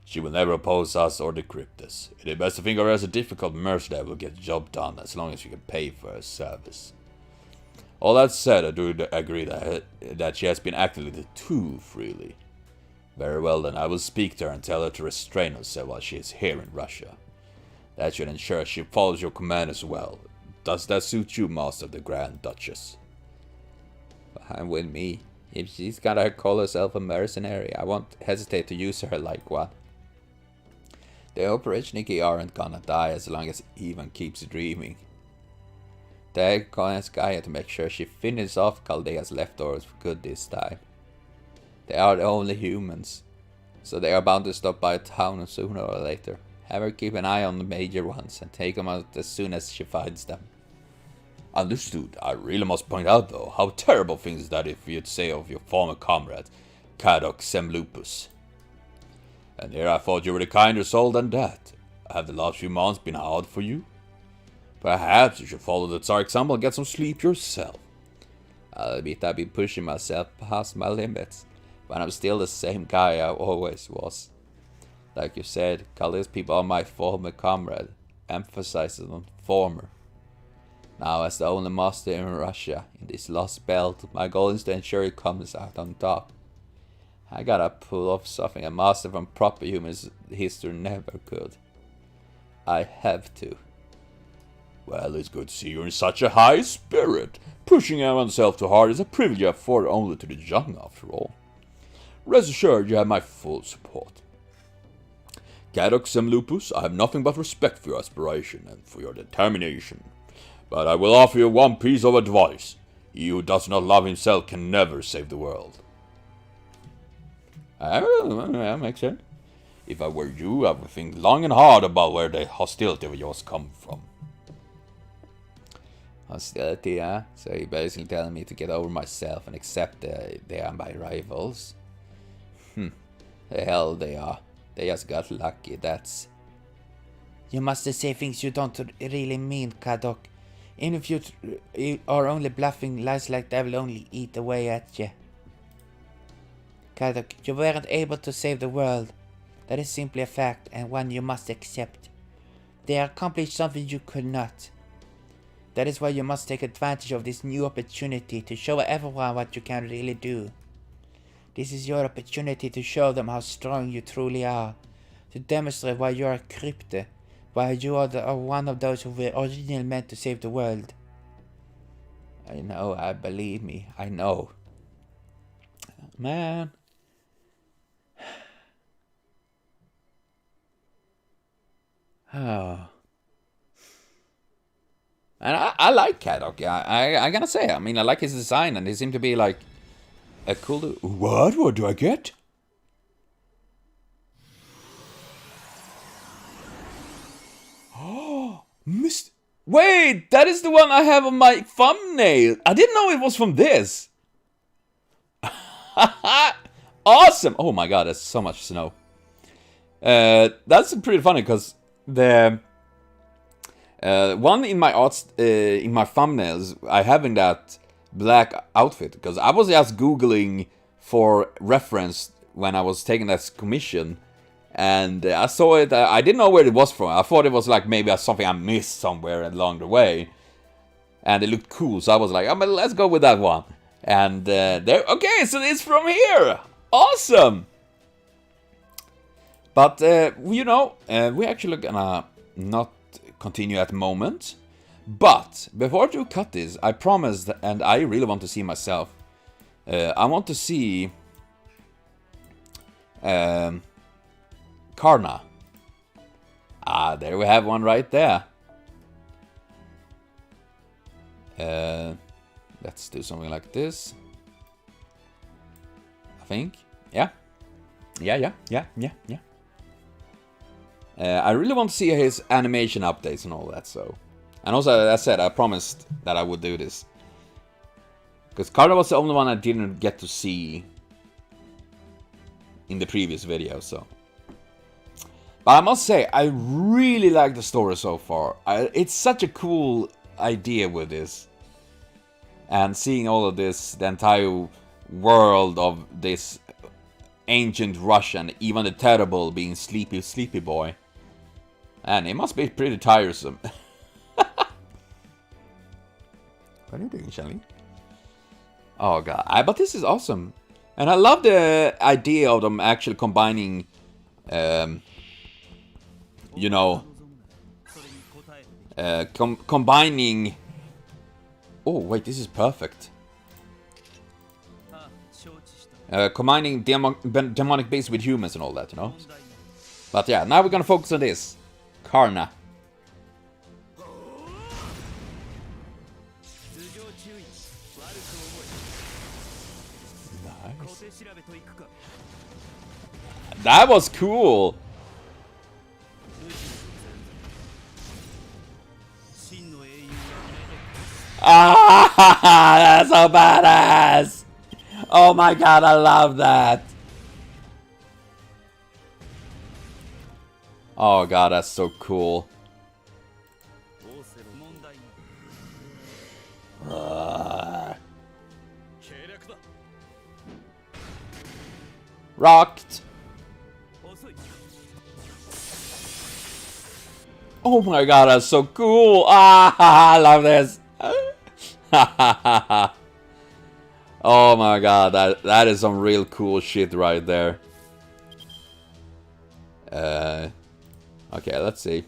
She will never oppose us or decrypt us. It is best to think of her as a difficult mercenary that will get the job done as long as you can pay for her service. All that said, I do agree that she has been acting a little too freely. Very well then, I will speak to her and tell her to restrain herself while she is here in Russia. That should ensure she follows your command as well. Does that suit you, Master of the Grand Duchess? Fine with me. If she's gonna call herself a mercenary, I won't hesitate to use her like one. The Oprichniki aren't gonna die as long as Ivan keeps dreaming. Tell Koyanskaya to make sure she finishes off Chaldea's leftovers for good this time. They are the only humans, so they are bound to stop by a town sooner or later. Have her keep an eye on the major ones and take them out as soon as she finds them. Understood. I really must point out, though, how terrible things that if you'd say of your former comrade, Kadok Semlupus. And here I thought you were a kinder soul than that. Have the last few months been hard for you? Perhaps you should follow the Tsar example and get some sleep yourself. I'll admit I've been pushing myself past my limits, but I'm still the same guy I always was. Like you said, Khalid's people are my former comrade, emphasizing on former. Now, as the only master in Russia, in this Lostbelt, my goal is to ensure he comes out on top. I gotta pull off something a master from proper human history never could. I have to. Well, it's good to see you in such a high spirit. Pushing oneself too hard is a privilege afforded only to the young, after all. Rest assured you have my full support. Kadok Semlupus, I have nothing but respect for your aspiration and for your determination. But I will offer you one piece of advice. He who does not love himself can never save the world. That makes sense. If I were you, I would think long and hard about where the hostility of yours come from. Hostility, huh? So you're basically telling me to get over myself and accept they are my rivals? The hell they are. They just got lucky, that's... You must say things you don't really mean, Kadok. Even if you are only bluffing, lies like that will only eat away at you. Kadok, you weren't able to save the world. That is simply a fact, and one you must accept. They accomplished something you could not. That is why you must take advantage of this new opportunity to show everyone what you can really do. This is your opportunity to show them how strong you truly are. To demonstrate why you are Crypte. Why you are one of those who were originally meant to save the world. I know, I believe me, I know. Man. Oh. And I like Kadok. I gotta say, I mean, I like his design, and he seemed to be like a cool dude. What? What do I get? Oh, Wait, that is the one I have on my thumbnail. I didn't know it was from this. Awesome. Oh my god, that's so much snow. That's pretty funny because the one in my in my thumbnails, I have in that black outfit because I was just googling for reference when I was taking this commission, and I saw it. I didn't know where it was from. I thought it was like maybe something I missed somewhere along the way, and it looked cool. So I was like, oh, but let's go with that one. And there, okay, so it's from here. Awesome. But you know, we're actually gonna not continue at the moment. But before I cut this, I promised, and I really want to see myself. I want to see Karna. Ah, there we have one right there. Let's do something like this. I think. Yeah. Yeah. I really want to see his animation updates and all that, so. And also, as I said, I promised that I would do this. Because Karna was the only one I didn't get to see in the previous video, so. But I must say, I really like the story so far. It's such a cool idea with this. And seeing all of this, the entire world of this ancient Russian, even the terrible being sleepy boy. And it must be pretty tiresome. What are you doing, Shelly? Oh god, but this is awesome. And I love the idea of them actually combining, you know, combining... Oh, wait, this is perfect. Combining demonic beasts with humans and all that, you know? But yeah, now we're gonna focus on this. Karna. Nice. That was cool! Ah, that's so badass! Oh my god, I love that! Oh god, that's so cool. Rocked! Oh my god, that's so cool! Ah, I love this! Oh my god, that is some real cool shit right there. Okay, let's see.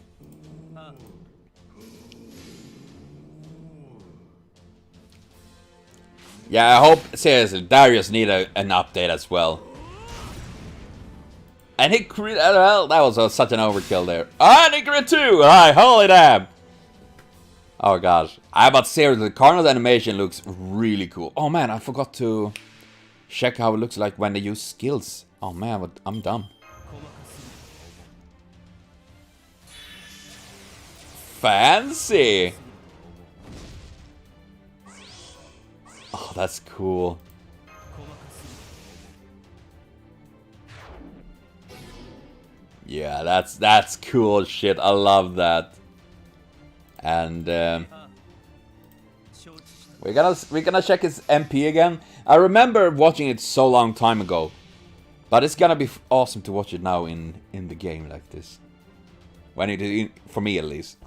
Yeah, I hope, seriously, Darius need an update as well. And he crit, well, that was such an overkill there. And he crit too! Alright, holy damn! Oh gosh. But seriously, Karna's animation looks really cool. Oh man, I forgot to check how it looks like when they use skills. Oh man, I'm dumb. Fancy! Oh, that's cool. Yeah, that's cool shit. I love that. And we're gonna check his MP again. I remember watching it so long time ago, but it's gonna be awesome to watch it now in the game like this. When it, for me at least.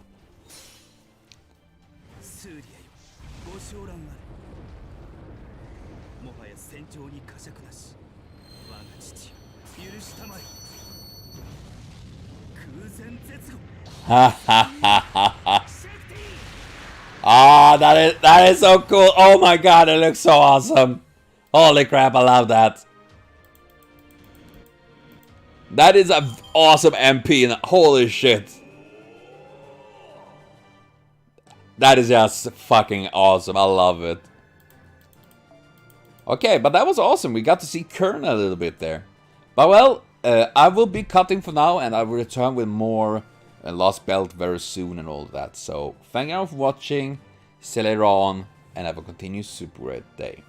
Ah, that is so cool. Oh my god, it looks so awesome. Holy crap, I love that. That is an awesome MP, and holy shit. That is just fucking awesome. I love it. Okay, but that was awesome. We got to see Kern a little bit there. But well, I will be cutting for now, and I will return with more Lostbelt very soon and all that. So, thank you all for watching. See you later on, and have a continued super great day.